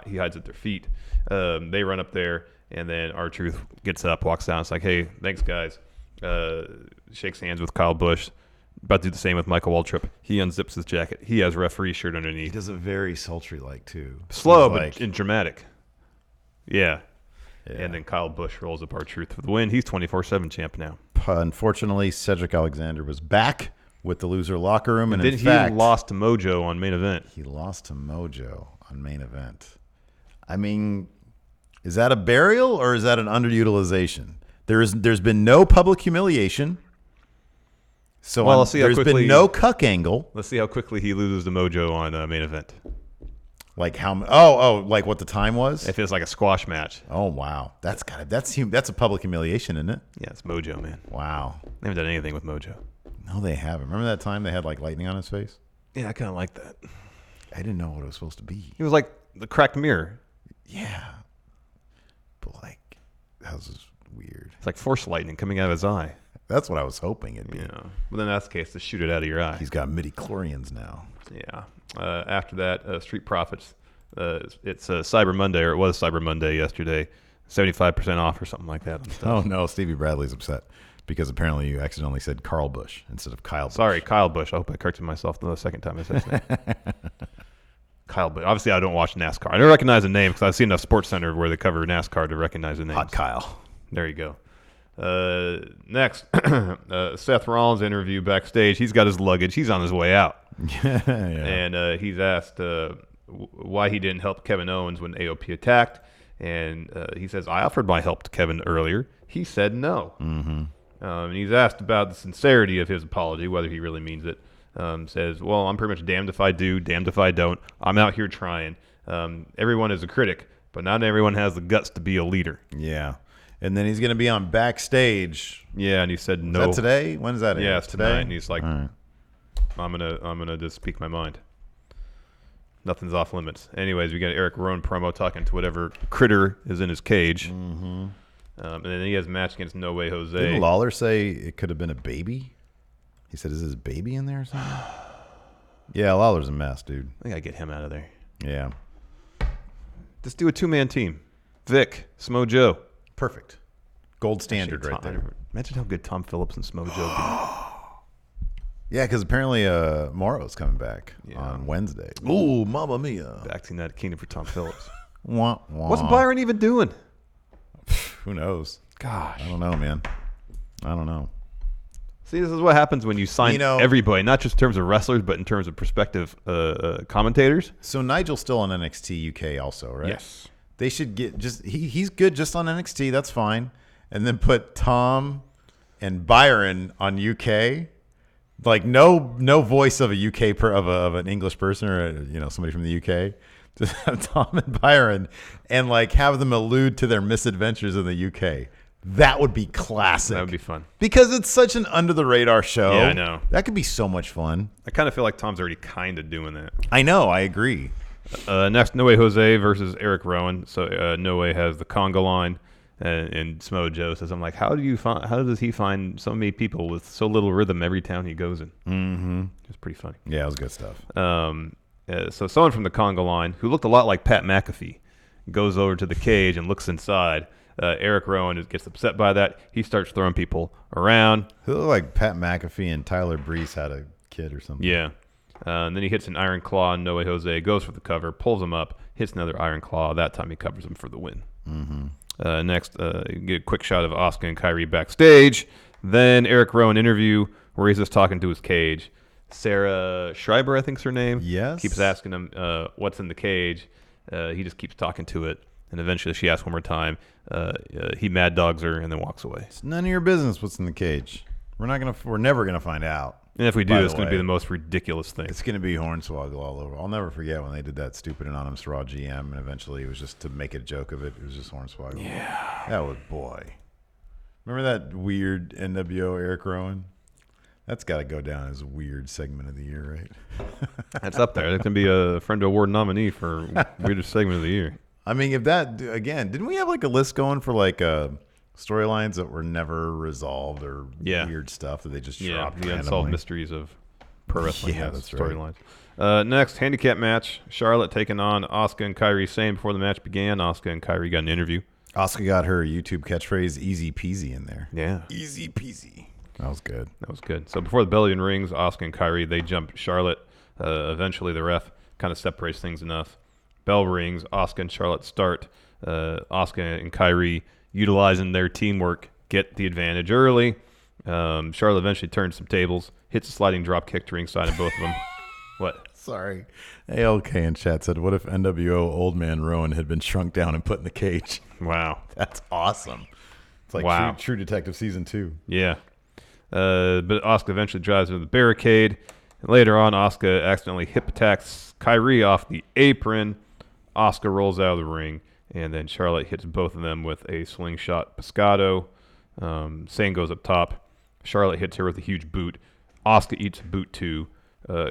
he hides at their feet. They run up there, and then R-Truth gets up, walks down. It's like, "Hey, thanks, guys." Shakes hands with Kyle Busch. About to do the same with Michael Waltrip. He unzips his jacket. He has referee shirt underneath. He does it very sultry-like, too. Slow, but dramatic. Yeah. And then Kyle Busch rolls up R-Truth for the win. He's 24/7 champ now. Unfortunately, Cedric Alexander was back with the loser locker room. And then in fact, he lost to Mojo on main event. He lost to Mojo on main event. I mean, is that a burial or is that an underutilization? There's been no public humiliation. So there's been no cuck angle. Let's see how quickly he loses to Mojo on main event. Like how? Oh, like what the time was? If it's like a squash match. Oh wow, that's a public humiliation, isn't it? Yeah, it's Mojo, man. Wow, they haven't done anything with Mojo. No, they haven't. Remember that time they had like lightning on his face? Yeah, I kind of like that. I didn't know what it was supposed to be. He was like the cracked mirror. Yeah, but like that was weird. It's like force lightning coming out of his eye. That's what I was hoping it'd be. Yeah. Well, then that's the case to shoot it out of your eye. He's got midi-chlorians now. Yeah. After that, Street Profits. It's Cyber Monday, or it was Cyber Monday yesterday. 75% off or something like that. Oh, no. Stevie Bradley's upset because apparently you accidentally said Carl Busch instead of Kyle Busch. Sorry, Kyle Busch. I hope I corrected myself the second time I said his name. Kyle Busch. Obviously, I don't watch NASCAR. I don't recognize the name because I've seen enough Sports Center where they cover NASCAR to recognize the name. Hot Kyle. There you go. Next, Seth Rollins interview backstage. He's got his luggage. He's on his way out. Yeah. And he's asked why he didn't help Kevin Owens when AOP attacked. And he says, "I offered my help to Kevin earlier. He said no." Mm-hmm. And he's asked about the sincerity of his apology, whether he really means it. Says, "Well, I'm pretty much damned if I do, damned if I don't. I'm out here trying. Everyone is a critic, but not everyone has the guts to be a leader." Yeah. And then he's going to be on Backstage. Yeah, and he said no. Is that today? When is that? Yeah, it's today. tonight. And he's like, right. I'm gonna just speak my mind. Nothing's off limits. Anyways, we got Eric Rowan promo talking to whatever critter is in his cage. Mm-hmm. And then he has a match against No Way Jose. Didn't Lawler say it could have been a baby? He said, is his baby in there or something? Yeah, Lawler's a mess, dude. I gotta get him out of there. Yeah. Just do a 2-man team. Vic, Smo Joe. Perfect. Gold standard right there. Imagine how good Tom Phillips and Smo Joe be. Yeah, because apparently Morrow's coming back on Wednesday. Ooh, mamma mia. Back to the United Kingdom for Tom Phillips. Wah, wah. What's Byron even doing? Who knows? Gosh. I don't know, man. I don't know. See, this is what happens when you sign everybody, not just in terms of wrestlers, but in terms of prospective commentators. So Nigel's still on NXT UK also, right? Yes. They should get he's good just on NXT. That's fine. And then put Tom and Byron on UK. Like no voice of a UK of an English person or somebody from the UK. Just have Tom and Byron and like have them allude to their misadventures in the UK. That would be classic. That would be fun. Because it's such an under the radar show. Yeah, I know. That could be so much fun. I kind of feel like Tom's already kind of doing that. I know. I agree. Next, No Way Jose versus Eric Rowan. So No Way has the conga line, and Smo Joe says, "I'm like, how does he find so many people with so little rhythm every town he goes in?" Mm-hmm. It's pretty funny. Yeah, it was good stuff. So someone from the conga line who looked a lot like Pat McAfee goes over to the cage and looks inside. Eric Rowan gets upset by that. He starts throwing people around. It looked like Pat McAfee and Tyler Breeze had a kid or something. Yeah. And then he hits an Iron Claw, and No Way Jose goes for the cover, pulls him up, hits another Iron Claw. That time he covers him for the win. Mm-hmm. Next, you get a quick shot of Asuka and Kyrie backstage. Then Eric Rowan interview where he's just talking to his cage. Sarah Schreiber, I think's her name. Yes. Keeps asking him what's in the cage. He just keeps talking to it. And eventually she asks one more time. He mad dogs her and then walks away. It's none of your business what's in the cage. We're never gonna find out. And if we do, it's going to be the most ridiculous thing. It's going to be Hornswoggle all over. I'll never forget when they did that stupid Anonymous Raw GM, and eventually it was just to make a joke of it. It was just Hornswoggle. Yeah. That was, boy. Remember that weird NWO Eric Rowan? That's got to go down as a weird segment of the year, right? That's up there. That can be a Friend Award nominee for weirdest segment of the year. I mean, if that, again, didn't we have like a list going for like storylines that were never resolved or weird stuff that they just dropped randomly? Unsolved mysteries of pro wrestling storylines. Right. Next, handicap match. Charlotte taking on Asuka and Kairi Sane. Before the match began, Asuka and Kairi got an interview. Asuka got her YouTube catchphrase, easy peasy, in there. Yeah. Easy peasy. That was good. That was good. So before the Bellion rings, Asuka and Kairi, they jump Charlotte. Eventually the ref kind of separates things enough. Bell rings. Asuka and Charlotte start. Asuka and Kairi, utilizing their teamwork, get the advantage early. Charlotte eventually turns some tables, hits a sliding drop kick to ringside of both of them. What? Sorry. ALK in chat said, what if NWO Old Man Rowan had been shrunk down and put in the cage? Wow. That's awesome. It's like True Detective Season 2. Yeah. But Asuka eventually drives over the barricade. And later on, Asuka accidentally hip attacks Kairi off the apron. Asuka rolls out of the ring. And then Charlotte hits both of them with a slingshot pescado. Sane goes up top. Charlotte hits her with a huge boot. Asuka eats a boot too.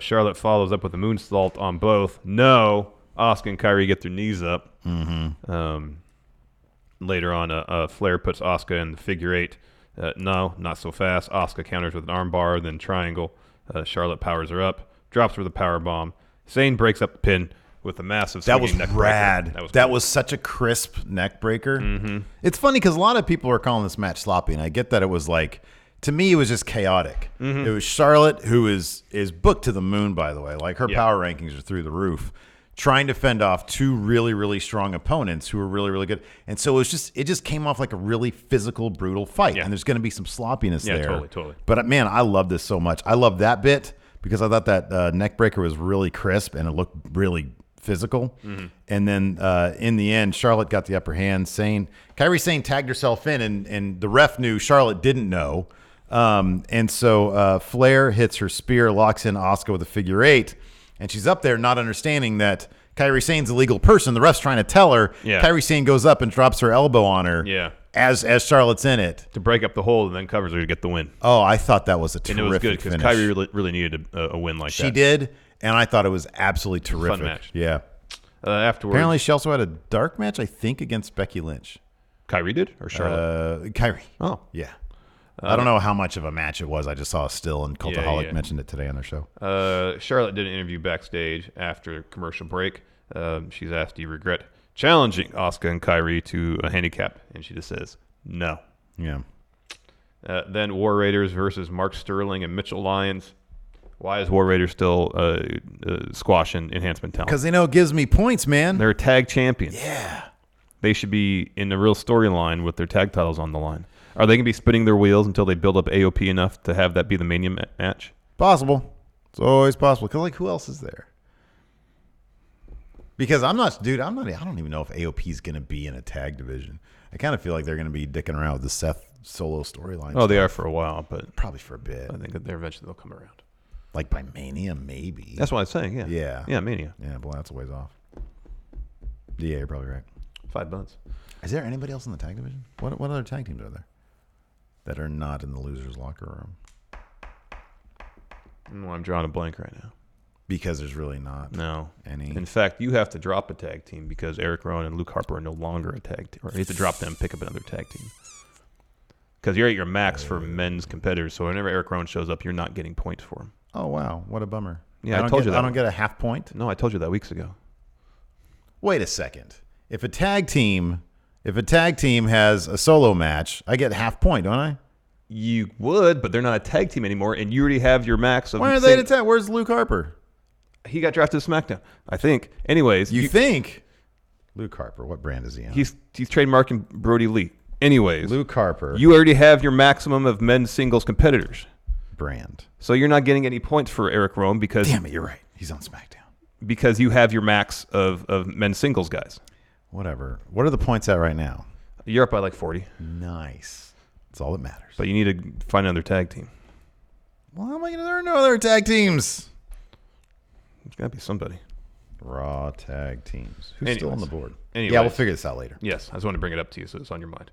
Charlotte follows up with a moonsault on both. No. Asuka and Kairi get their knees up. Mm-hmm. Later on, Flair puts Asuka in the figure eight. No, not so fast. Asuka counters with an armbar, then triangle. Charlotte powers her up, drops her with a power bomb. Sane breaks up the pin with a massive swinging neck rad. breaker. That was such a crisp neck breaker. Mm-hmm. It's funny because a lot of people are calling this match sloppy, and I get that it was like, to me, it was just chaotic. Mm-hmm. It was Charlotte, who is booked to the moon, by the way. Like, her power rankings are through the roof, trying to fend off two really, really strong opponents who were really, really good. And so it just came off like a really physical, brutal fight. Yeah. And there's going to be some sloppiness there. Yeah, totally. But, man, I love this so much. I love that bit because I thought that neck breaker was really crisp and it looked really physical. Mm-hmm. And then in the end, Charlotte got the upper hand. Kairi Sane tagged herself in, and the ref knew, Charlotte didn't know. And so Flair hits her spear, locks in Asuka with a figure eight, and she's up there not understanding that Kairi Sane's a legal person. The ref's trying to tell her. Yeah. Kairi Sane goes up and drops her elbow on her. Yeah. As Charlotte's in it to break up the hold and then covers her to get the win. Oh, I thought that was a terrific finish. And it was good because Kairi really needed a win like that. She did. And I thought it was absolutely terrific. Fun match. Yeah. Afterwards, Apparently, she also had a dark match, I think, against Becky Lynch. Kyrie did or Charlotte? Kyrie. Oh, Yeah. I don't know how much of a match it was. I just saw a still, and Cultaholic mentioned it today on their show. Charlotte did an interview backstage after commercial break. She's asked, do you regret challenging Asuka and Kyrie to a handicap? And she just says, no. Yeah. Then War Raiders versus Mark Sterling and Mitchell Lyons. Why is War Raiders still squashing enhancement talent? Because they know it gives me points, man. They're tag champions. Yeah. They should be in the real storyline with their tag titles on the line. Are they going to be spinning their wheels until they build up AOP enough to have that be the Mania match? Possible. It's always possible. Because, like, who else is there? Because I don't even know if AOP is going to be in a tag division. I kind of feel like they're going to be dicking around with the Seth solo storyline. Oh, they are for a while, but probably for a bit. I think that eventually they'll come around. Like by Mania, maybe. That's what I was saying, yeah. Yeah. Yeah, Mania. Yeah, boy, that's a ways off. Yeah, you're probably right. 5 months. Is there anybody else in the tag division? What other tag teams are there that are not in the losers' locker room? Well, I'm drawing a blank right now. Because there's really not any. In fact, you have to drop a tag team because Eric Rowan and Luke Harper are no longer a tag team. Or you have to drop them and pick up another tag team. Because you're at your max for men's competitors, so whenever Eric Rowan shows up, you're not getting points for him. Oh, wow. What a bummer. Yeah, I told you that. I don't get a half point? No, I told you that weeks ago. Wait a second. If a tag team has a solo match, I get half point, don't I? You would, but they're not a tag team anymore, and you already have your max of... Why are they a tag? Where's Luke Harper? He got drafted to SmackDown, I think. Anyways. You think? Luke Harper, what brand is he on? He's trademarking Brody Lee. Anyways. Luke Harper. You already have your maximum of men's singles competitors. Brand. So you're not getting any points for Eric Rowan because... Damn it, you're right. He's on SmackDown. Because you have your max of men's singles guys. Whatever. What are the points at right now? You're up by like 40. Nice. That's all that matters. But you need to find another tag team. Well, how am I going to... There are no other tag teams. There's got to be somebody. Raw tag teams. Who's still on the board? Anyways. Yeah, we'll figure this out later. Yes, I just wanted to bring it up to you so it's on your mind.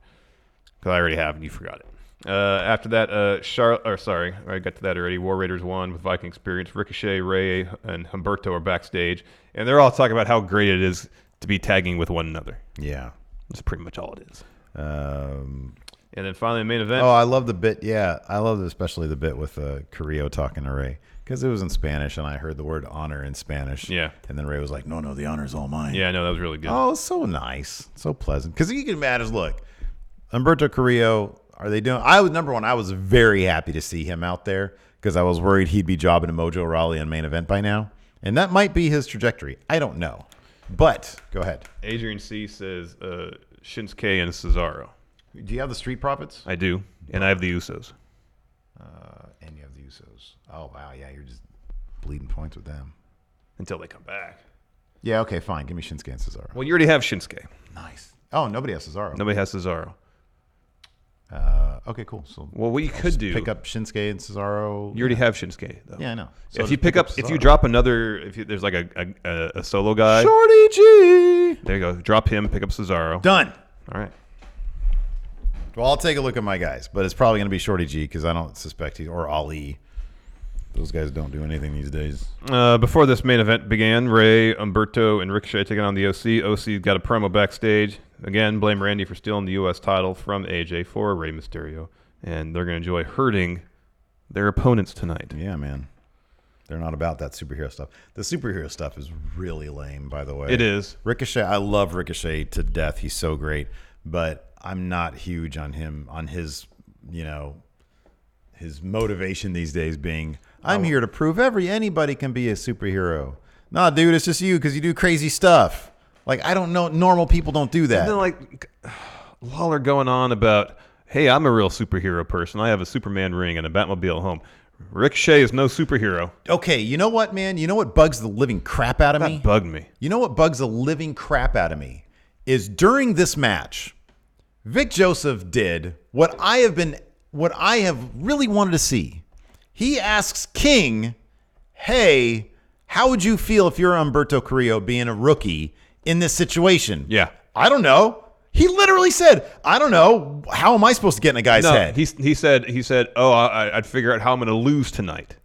Because I already have and you forgot it. After that, I got to that already. War Raiders won with Viking Experience. Ricochet, Ray, and Humberto are backstage. And they're all talking about how great it is to be tagging with one another. Yeah. That's pretty much all it is. And then finally the main event. Oh, I love the bit. Yeah, I love especially the bit with Carrillo talking to Ray. Because it was in Spanish, and I heard the word honor in Spanish. Yeah. And then Ray was like, no, the honor's all mine. Yeah, no, that was really good. Oh, so nice. So pleasant. Because you can imagine, look, Humberto Carrillo, are they doing... I was very happy to see him out there because I was worried he'd be jobbing to Mojo Rawley in main event by now. And that might be his trajectory. I don't know. But, go ahead. Adrian C. says Shinsuke and Cesaro. Do you have the Street Profits? I do. And I have the Usos. And you have the Usos. Oh, wow. Yeah, you're just bleeding points with them. Until they come back. Yeah, okay, fine. Give me Shinsuke and Cesaro. Well, you already have Shinsuke. Nice. Oh, nobody has Cesaro. Nobody has Cesaro. Okay, cool. So, well, what you could do... pick up Shinsuke and Cesaro. You already have Shinsuke, though. Yeah, I know. So if you drop another... there's like a solo guy... Shorty G! There you go. Drop him, pick up Cesaro. Done. All right. Well, I'll take a look at my guys, but it's probably going to be Shorty G because I don't suspect or Ali. Those guys don't do anything these days. Before this main event began, Ray, Humberto, and Ricochet taking on the OC. OC got a promo backstage. Again, blame Randy for stealing the U.S. title from AJ for Rey Mysterio. And they're going to enjoy hurting their opponents tonight. Yeah, man. They're not about that superhero stuff. The superhero stuff is really lame, by the way. It is. Ricochet, I love Ricochet to death. He's so great. But I'm not huge on him, on his, his motivation these days being, I'm here to prove anybody can be a superhero. Nah, dude, it's just you because you do crazy stuff. Like, I don't know. Normal people don't do that. And then, like, Lawler going on about, hey, I'm a real superhero person. I have a Superman ring and a Batmobile at home. Ricochet is no superhero. Okay, you know what, man? You know what bugs the living crap out of me? That bugged me. You know what bugs the living crap out of me? Is during this match, Vic Joseph did what I have really wanted to see. He asks King, hey, how would you feel if you're Humberto Carrillo being a rookie in this situation? Yeah. I don't know. He literally said, I don't know. How am I supposed to get in a guy's head? He said, oh, I'd figure out how I'm going to lose tonight.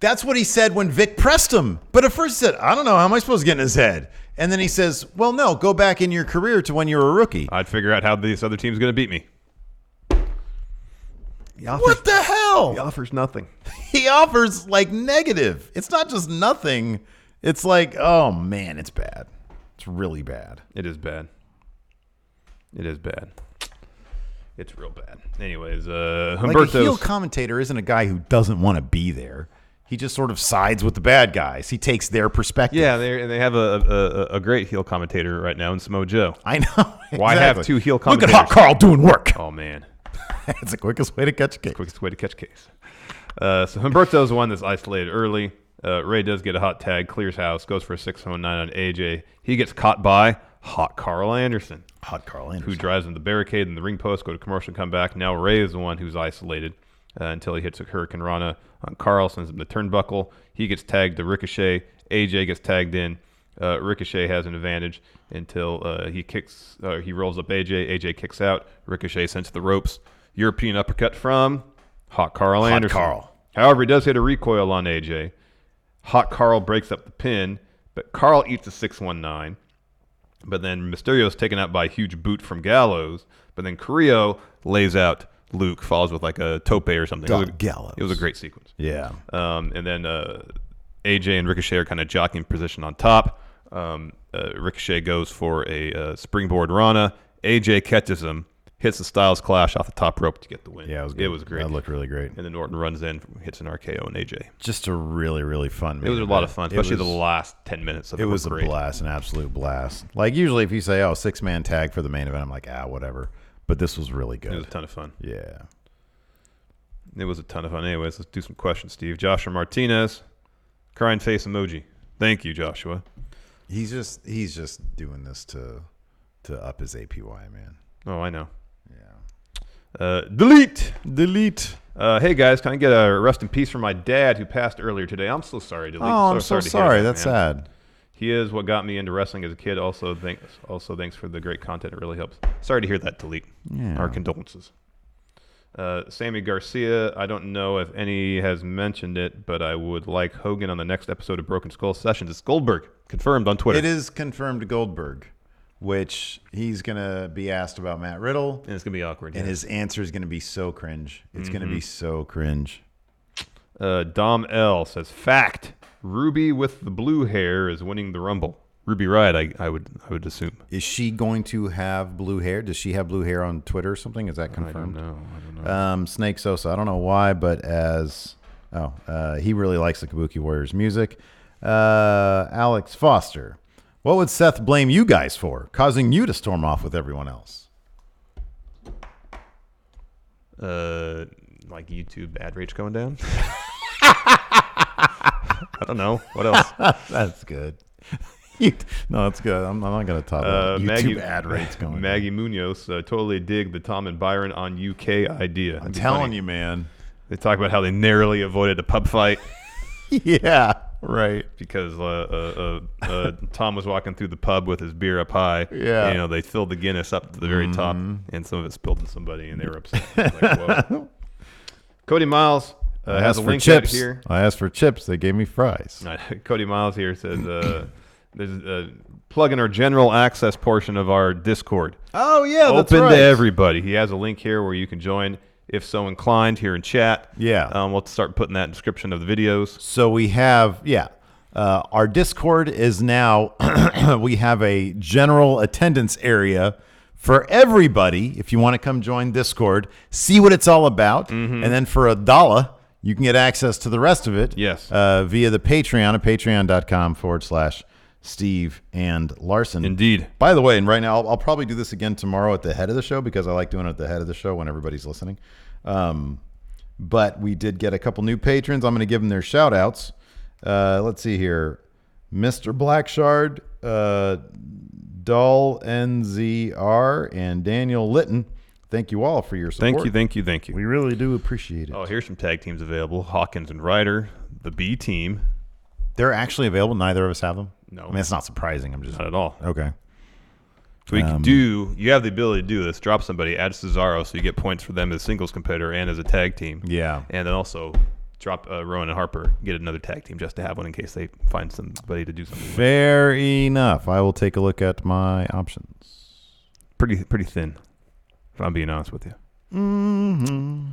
That's what he said when Vic pressed him. But at first he said, I don't know. How am I supposed to get in his head? And then he says, well, no, go back in your career to when you were a rookie. I'd figure out how this other team's going to beat me. What the hell? He offers nothing. He offers like negative. It's not just nothing. It's like, oh, man, it's bad. It's really bad. It is bad. It is bad. It's real bad. Anyways, Humberto's... Like a heel commentator isn't a guy who doesn't want to be there. He just sort of sides with the bad guys. He takes their perspective. Yeah, they have a great heel commentator right now in Samoa Joe. I know. Exactly. Why have two heel commentators? Look at Hot Carl doing work. Oh, man. It's the quickest way to catch a case. Quickest way to catch a case. So Humberto's the one that's isolated early. Ray does get a hot tag, clears house, goes for a 619 on AJ. He gets caught by Hot Carl Anderson. Hot Carl Anderson. Who drives in the barricade and the ring post, go to commercial, come back. Now Ray is the one who's isolated until he hits a Hurricane Rana on Carl, sends him the turnbuckle. He gets tagged to Ricochet. AJ gets tagged in. Ricochet has an advantage until he rolls up AJ. AJ kicks out. Ricochet sent to the ropes. European uppercut from Hot Carl Anderson. Carl. However, he does hit a recoil on AJ. Hot Carl breaks up the pin, but Carl eats a 619. But then Mysterio's taken out by a huge boot from Gallows. But then Carrillo lays out Luke, follows with like a tope or something. Gallows. It was a great sequence. Yeah. And then AJ and Ricochet are kind of jockeying position on top. Ricochet goes for a springboard Rana. AJ catches him, hits the Styles Clash off the top rope to get the win. Yeah, it was good. It was great. That looked really great. And then Orton runs in, hits an RKO on AJ. Just a really, really fun It was a lot of fun, especially the last 10 minutes of it. It was great. a blast, an absolute blast. Like usually if you say, oh, 6-man tag for the main event, I'm like, whatever. But this was really good. It was a ton of fun. Yeah. It was a ton of fun. Anyways, let's do some questions, Steve. Joshua Martinez, crying face emoji. Thank you, Joshua. He's just doing this to up his APY, man. Oh, I know. Yeah. Delete. Hey guys, can I get a rest in peace for my dad who passed earlier today? I'm so sorry, Delete. Oh, I'm so to hear sorry. that, That's man. sad. He is what got me into wrestling as a kid. Also, thanks for the great content. It really helps. Sorry to hear that, Delete. Yeah. Our condolences. Sammy Garcia, I don't know if any has mentioned it, but I would like Hogan on the next episode of Broken Skull Sessions. It's Goldberg, confirmed on Twitter. It is confirmed to Goldberg, which he's going to be asked about Matt Riddle. And it's going to be awkward. And his answer is going to be so cringe. It's going to be so cringe. Dom L says, fact, Ruby with the blue hair is winning the Rumble. Ruby Riott, I would assume. Is she going to have blue hair? Does she have blue hair on Twitter or something? Is that confirmed? I don't know. Snake Sosa. I don't know why, but he really likes the Kabuki Warriors music. Alex Foster. What would Seth blame you guys for, causing you to storm off with everyone else? Like YouTube ad rates going down? I don't know. What else? That's good. No, that's good. I'm not going to talk about YouTube ad rates going down. Maggie Munoz, totally dig the Tom and Byron on UK idea. I'm telling you, man. They talk about how they narrowly avoided a pub fight. Yeah, right. Because Tom was walking through the pub with his beer up high. Yeah. And, they filled the Guinness up to the very top, and some of it spilled on somebody, and they were upset. Like, whoa. Cody Miles has a link out here. I asked for chips. They gave me fries. Cody Miles here says, there's plug in our general access portion of our Discord. Oh, yeah, that's Open right. to everybody. He has a link here where you can join if so inclined here in chat. Yeah. We'll start putting that in the description of the videos. So we have, our Discord is now, we have a general attendance area for everybody. If you want to come join Discord, see what it's all about. And then for $1, you can get access to the rest of it. Yes. Via the Patreon at patreon.com/Steve and Larson. Indeed. By the way, and right now, I'll probably do this again tomorrow at the head of the show because I like doing it at the head of the show when everybody's listening. But we did get a couple new patrons. I'm going to give them their shout outs. Let's see here. Mr. Blackshard, Dull NZR, and Daniel Litton. Thank you all for your support. Thank you. We really do appreciate it. Oh, here's some tag teams available. Hawkins and Ryder, the B team. They're actually available. Neither of us have them. No. I mean, it's not surprising. I'm just Not at all. okay. So we can you have the ability to do this. Drop somebody, add Cesaro, so you get points for them as a singles competitor and as a tag team. Yeah. And then also drop Rowan and Harper, get another tag team just to have one in case they find somebody to do something with. Fair enough. I will take a look at my options. Pretty thin, if I'm being honest with you. Mm-hmm.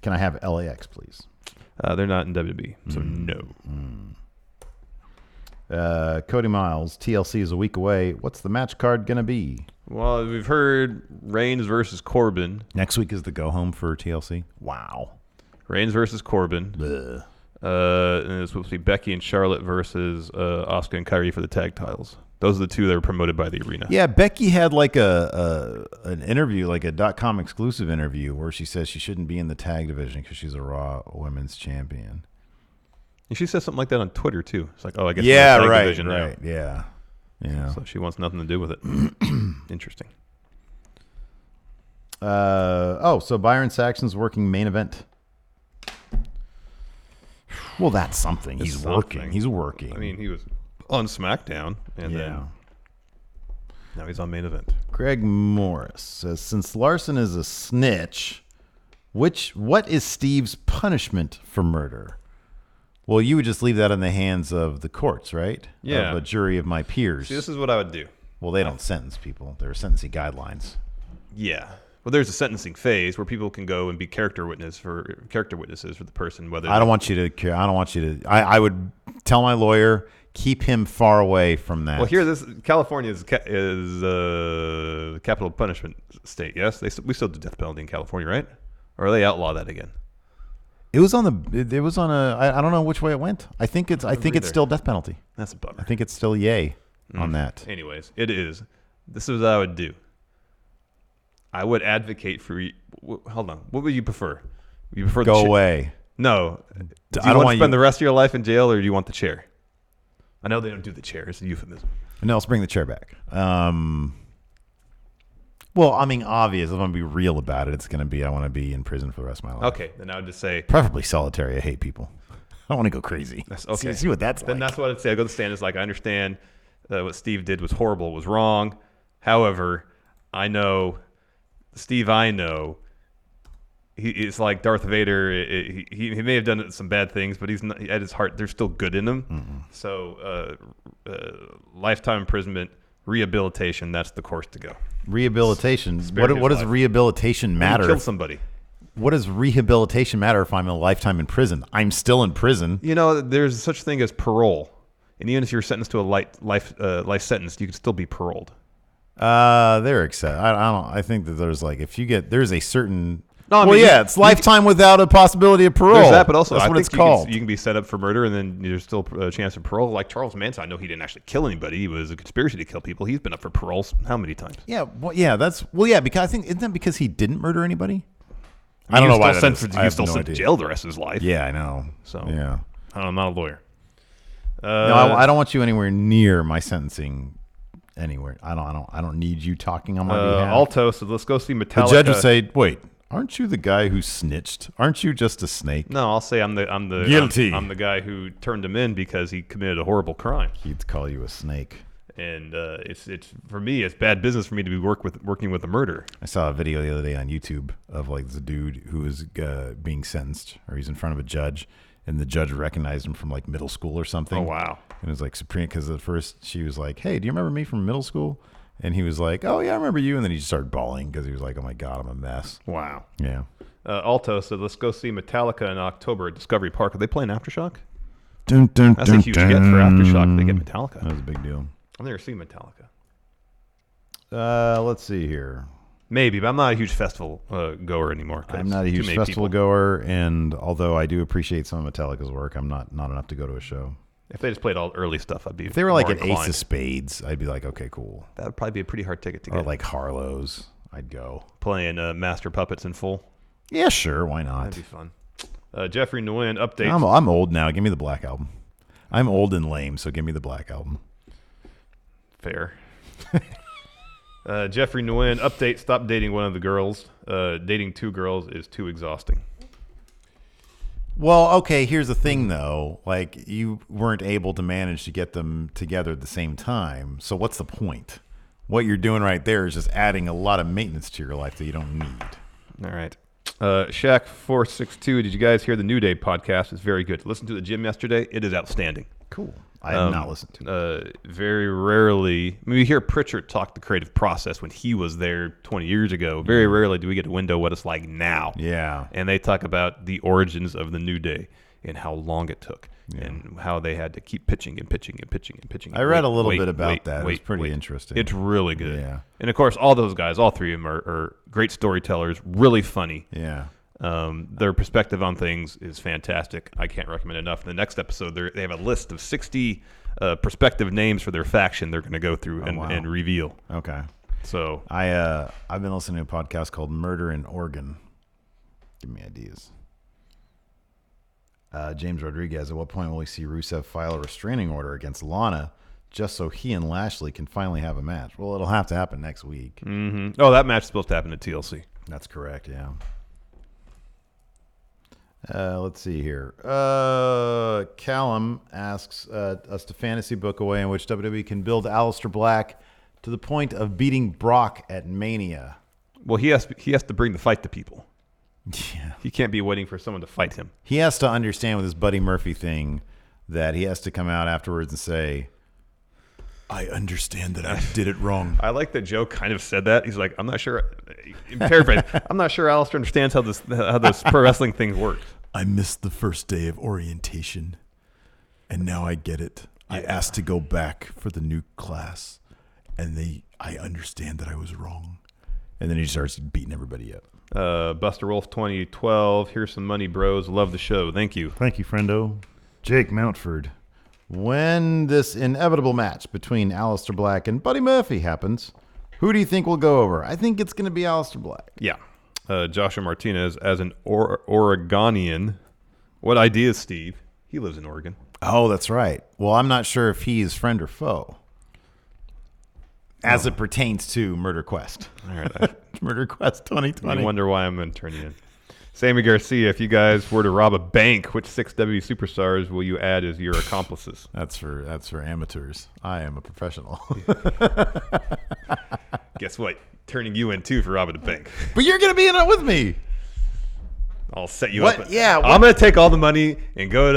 Can I have LAX, please? They're not in WWE, so no. Cody Miles, TLC is a week away. What's the match card going to be? Well, we've heard Reigns versus Corbin. Next week is the go home for TLC. Wow. Reigns versus Corbin. Bleh. And it's supposed to be Becky and Charlotte versus Asuka and Kyrie for the tag titles. Those are the two that were promoted by the arena. Yeah, Becky had like an interview, like a .com exclusive interview, where she says she shouldn't be in the tag division because she's a Raw Women's Champion. And she says something like that on Twitter too. It's like, oh, I guess yeah, we're in the tag right, division right, now. yeah. So she wants nothing to do with it. Interesting. So Byron Saxon's working main event. Well, that's something. It's He's something. working. He's working. I mean, he was on SmackDown, and then now he's on main event. Greg Morris says, since Larson is a snitch, what is Steve's punishment for murder? Well, you would just leave that in the hands of the courts, right? Yeah. Of a jury of my peers. See, this is what I would do. Well, they don't sentence people. There are sentencing guidelines. Yeah. Well, there's a sentencing phase where people can go and be character witnesses for the person. Whether I don't want you to. I would tell my lawyer, keep him far away from that. Well, here, California is capital punishment state. Yes, we still do death penalty in California, right? Or they outlaw that again? It was on a. I don't know which way it went. I think it's still death penalty. That's a bummer. I think it's still yay on that. Anyways, it is. This is what I would do. I would advocate for. Hold on. What would you prefer? You prefer go away? No. Do you want to spend the rest of your life in jail, or do you want the chair? I know they don't do the chair. It's a euphemism. No, let's bring the chair back. Well, I mean, obvious. If I'm going to be real about it, it's going to be I want to be in prison for the rest of my life. Okay, then I would just say preferably solitary. I hate people. I don't want to go crazy. That's, okay. See what that's like. Then that's what I'd say. I go to the stand. It's like, I understand what Steve did was horrible, was wrong. However, I know Steve. He's like Darth Vader. He may have done some bad things, but he's not, at his heart, there's still good in him. Mm-hmm. So, lifetime imprisonment, rehabilitation. That's the course to go. Rehabilitation. What does rehabilitation matter? Kill somebody. What does rehabilitation matter if I'm a lifetime in prison? I'm still in prison. You know, there's such thing as parole, and even if you're sentenced to a life sentence, you can still be paroled. They're accept. I don't. I think that there's like there's a certain. No, I mean, it's lifetime without a possibility of parole. There's that, but also that's what it's called. You can be set up for murder, and then there's still a chance of parole. Like Charles Manson, I know he didn't actually kill anybody. He was a conspiracy to kill people. He's been up for parole how many times? Yeah, because I think isn't that because he didn't murder anybody? I don't know why. He's still sent to jail the rest of his life. Yeah, I know. So yeah, I'm not a lawyer. No, I don't want you anywhere near my sentencing. Anywhere. I don't need you talking on my behalf. Alto, so let's go see Metallica. The judge would say, "Wait, aren't you the guy who snitched? Aren't you just a snake?" No, I'll say I'm the guilty. I'm the guy who turned him in because he committed a horrible crime. He'd call you a snake. And it's for me, it's bad business for me to be working with a murder. I saw a video the other day on YouTube of like the dude who was being sentenced, or he's in front of a judge, and the judge recognized him from like middle school or something. Oh wow! And it was like supreme because at first she was like, "Hey, do you remember me from middle school?" And he was like, "Oh yeah, I remember you." And then he just started bawling because he was like, "Oh my god, I'm a mess." Wow. Yeah. Alto said, "Let's go see Metallica in October at Discovery Park." Are they playing Aftershock? Dun, dun, That's a huge get for Aftershock. They get Metallica. That was a big deal. I've never seen Metallica. Let's see here. Maybe, but I'm not a huge festival goer anymore. I'm not a huge festival goer, and although I do appreciate some of Metallica's work, I'm not enough to go to a show. If they just played all early stuff, I'd be. If they were like more at inclined. Ace of Spades, I'd be like, okay, cool. That would probably be a pretty hard ticket to get. Or like Harlow's, I'd go. Playing Master Puppets in full. Yeah, sure, why not? That'd be fun. Jeffrey Nguyen updates. I'm old now. Give me the Black Album. I'm old and lame, so give me the Black Album. Fair. Jeffrey Nguyen update. Stop dating one of the girls. Dating two girls is too exhausting. Well, okay, here's the thing, though. Like, you weren't able to manage to get them together at the same time, so what's the point? What you're doing right there is just adding a lot of maintenance to your life that you don't need. All right. Shaq462, did you guys hear the New Day podcast? It's very good. Listen to the gym yesterday. It is outstanding. Cool. I have not listened to it. Very rarely, we hear Pritchard talk the creative process when he was there 20 years ago. Very rarely do we get a window what it's like now. Yeah. And they talk about the origins of the New Day and how long it took and how they had to keep pitching and pitching and pitching and pitching. I read a little bit about that. It's pretty interesting. It's really good. Yeah. And, of course, all those guys, all three of them are great storytellers, really funny. Yeah. Their perspective on things is fantastic. I can't recommend enough. In the next episode, they have a list of 60 prospective names for their faction they're going to go through and reveal. Okay. So I've been listening to a podcast called Murder in Oregon. Give me ideas. James Rodriguez, at what point will we see Rusev file a restraining order against Lana just so he and Lashley can finally have a match? Well, it'll have to happen next week. Mm-hmm. Oh, that match is supposed to happen at TLC. That's correct, yeah. Let's see here. Callum asks us to fantasy book a way in which WWE can build Aleister Black to the point of beating Brock at Mania. Well, he has to bring the fight to people. Yeah. He can't be waiting for someone to fight him. He has to understand with his Buddy Murphy thing that he has to come out afterwards and say, I understand that I did it wrong. I like that Joe kind of said that. He's like, I'm not sure. Paraphrase. I'm not sure Aleister understands how this pro wrestling thing works. I missed the first day of orientation, and now I get it. Yeah. I asked to go back for the new class, and I understand that I was wrong. And then he starts beating everybody up. Buster Wolf 2012. Here's some money, bros. Love the show. Thank you. Thank you, friendo. Jake Mountford. When this inevitable match between Aleister Black and Buddy Murphy happens, who do you think will go over? I think it's going to be Aleister Black. Yeah. Joshua Martinez, as an Oregonian. What idea, Steve? He lives in Oregon. Oh, that's right. Well, I'm not sure if he's friend or foe. As it pertains to Murder Quest. All right. Murder Quest 2020. I wonder why I'm going to turn you in. Sammy Garcia, if you guys were to rob a bank, which 6W superstars will you add as your accomplices? That's for amateurs. I am a professional. Guess what? Turning you in too for robbing a bank. But you're going to be in it with me. I'll set you what? up. Yeah. I'm going to take all the money and go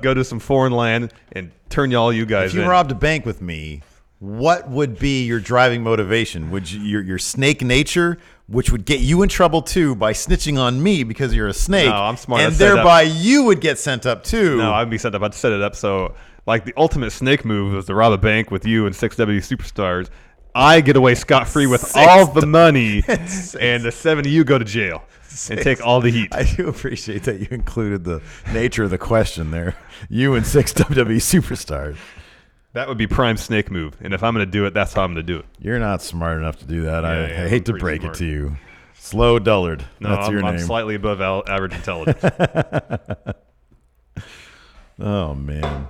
to some foreign land and turn all you guys in. If you robbed a bank with me, what would be your driving motivation? Would your snake nature, which would get you in trouble too by snitching on me because you're a snake, no, I'm smart. and thereby you would get sent up too? No, I'd be sent up. I'd set it up so, like, the ultimate snake move was to rob a bank with you and 6W superstars. I get away scot-free with all the money, and the 7 of you go to jail and take all the heat. I do appreciate that you included the nature of the question there. You and 6 WWE superstars. That would be prime snake move, and if I'm going to do it, that's how I'm going to do it. You're not smart enough to do that. Yeah, I hate to break it to you. Slow Dullard. No, that's your name. I'm slightly above average intelligence. Oh, man.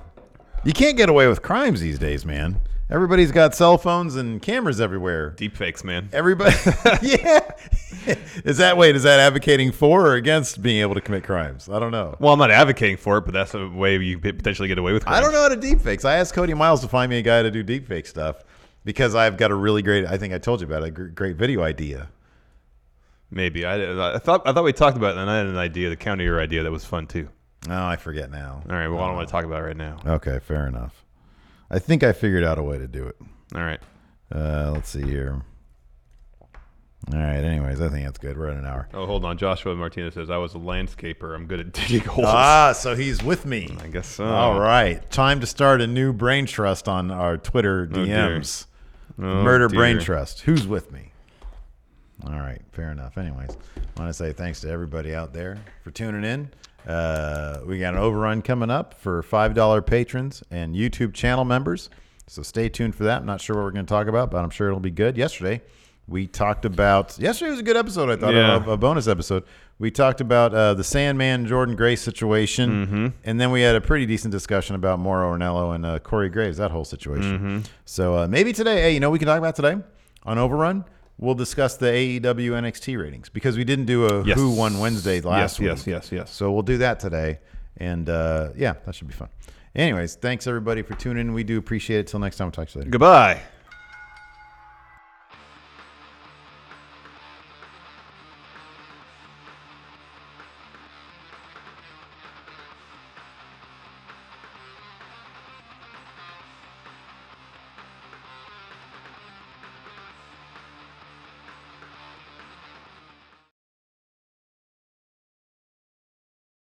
You can't get away with crimes these days, man. Everybody's got cell phones and cameras everywhere. Deepfakes, man. Everybody. Yeah. Does that advocating for or against being able to commit crimes? I don't know. Well, I'm not advocating for it, but that's a way you potentially get away with crimes. I don't know how to deepfakes. I asked Cody Miles to find me a guy to do deepfake stuff because I've got a really great, I think I told you about it, a great video idea. Maybe. I thought we talked about it, and I had an idea, the counter your idea that was fun too. No, I forget now. All right, well, I don't want to talk about it right now. Okay, fair enough. I think I figured out a way to do it. All right. Let's see here. All right, anyways, I think that's good. We're at an hour. Oh, hold on. Joshua Martinez says, I was a landscaper. I'm good at digging holes. Ah, so he's with me. I guess so. All right. Time to start a new brain trust on our Twitter DMs. Murder Brain Trust. Who's with me? All right, fair enough. Anyways, I want to say thanks to everybody out there for tuning in. We got an overrun coming up for $5 patrons and YouTube channel members. So stay tuned for that. I'm not sure what we're going to talk about, but I'm sure it'll be good. Yesterday was a good episode, I thought, a bonus episode. We talked about the Sandman Jordan Grace situation, and then we had a pretty decent discussion about Mauro Ranallo and Corey Graves, that whole situation. So maybe today, we can talk about today on Overrun. We'll discuss the AEW NXT ratings because we didn't do a Who Won Wednesday last week. Yes. So we'll do that today, and that should be fun. Anyways, thanks everybody for tuning in. We do appreciate it. Till next time, we'll talk to you later. Goodbye.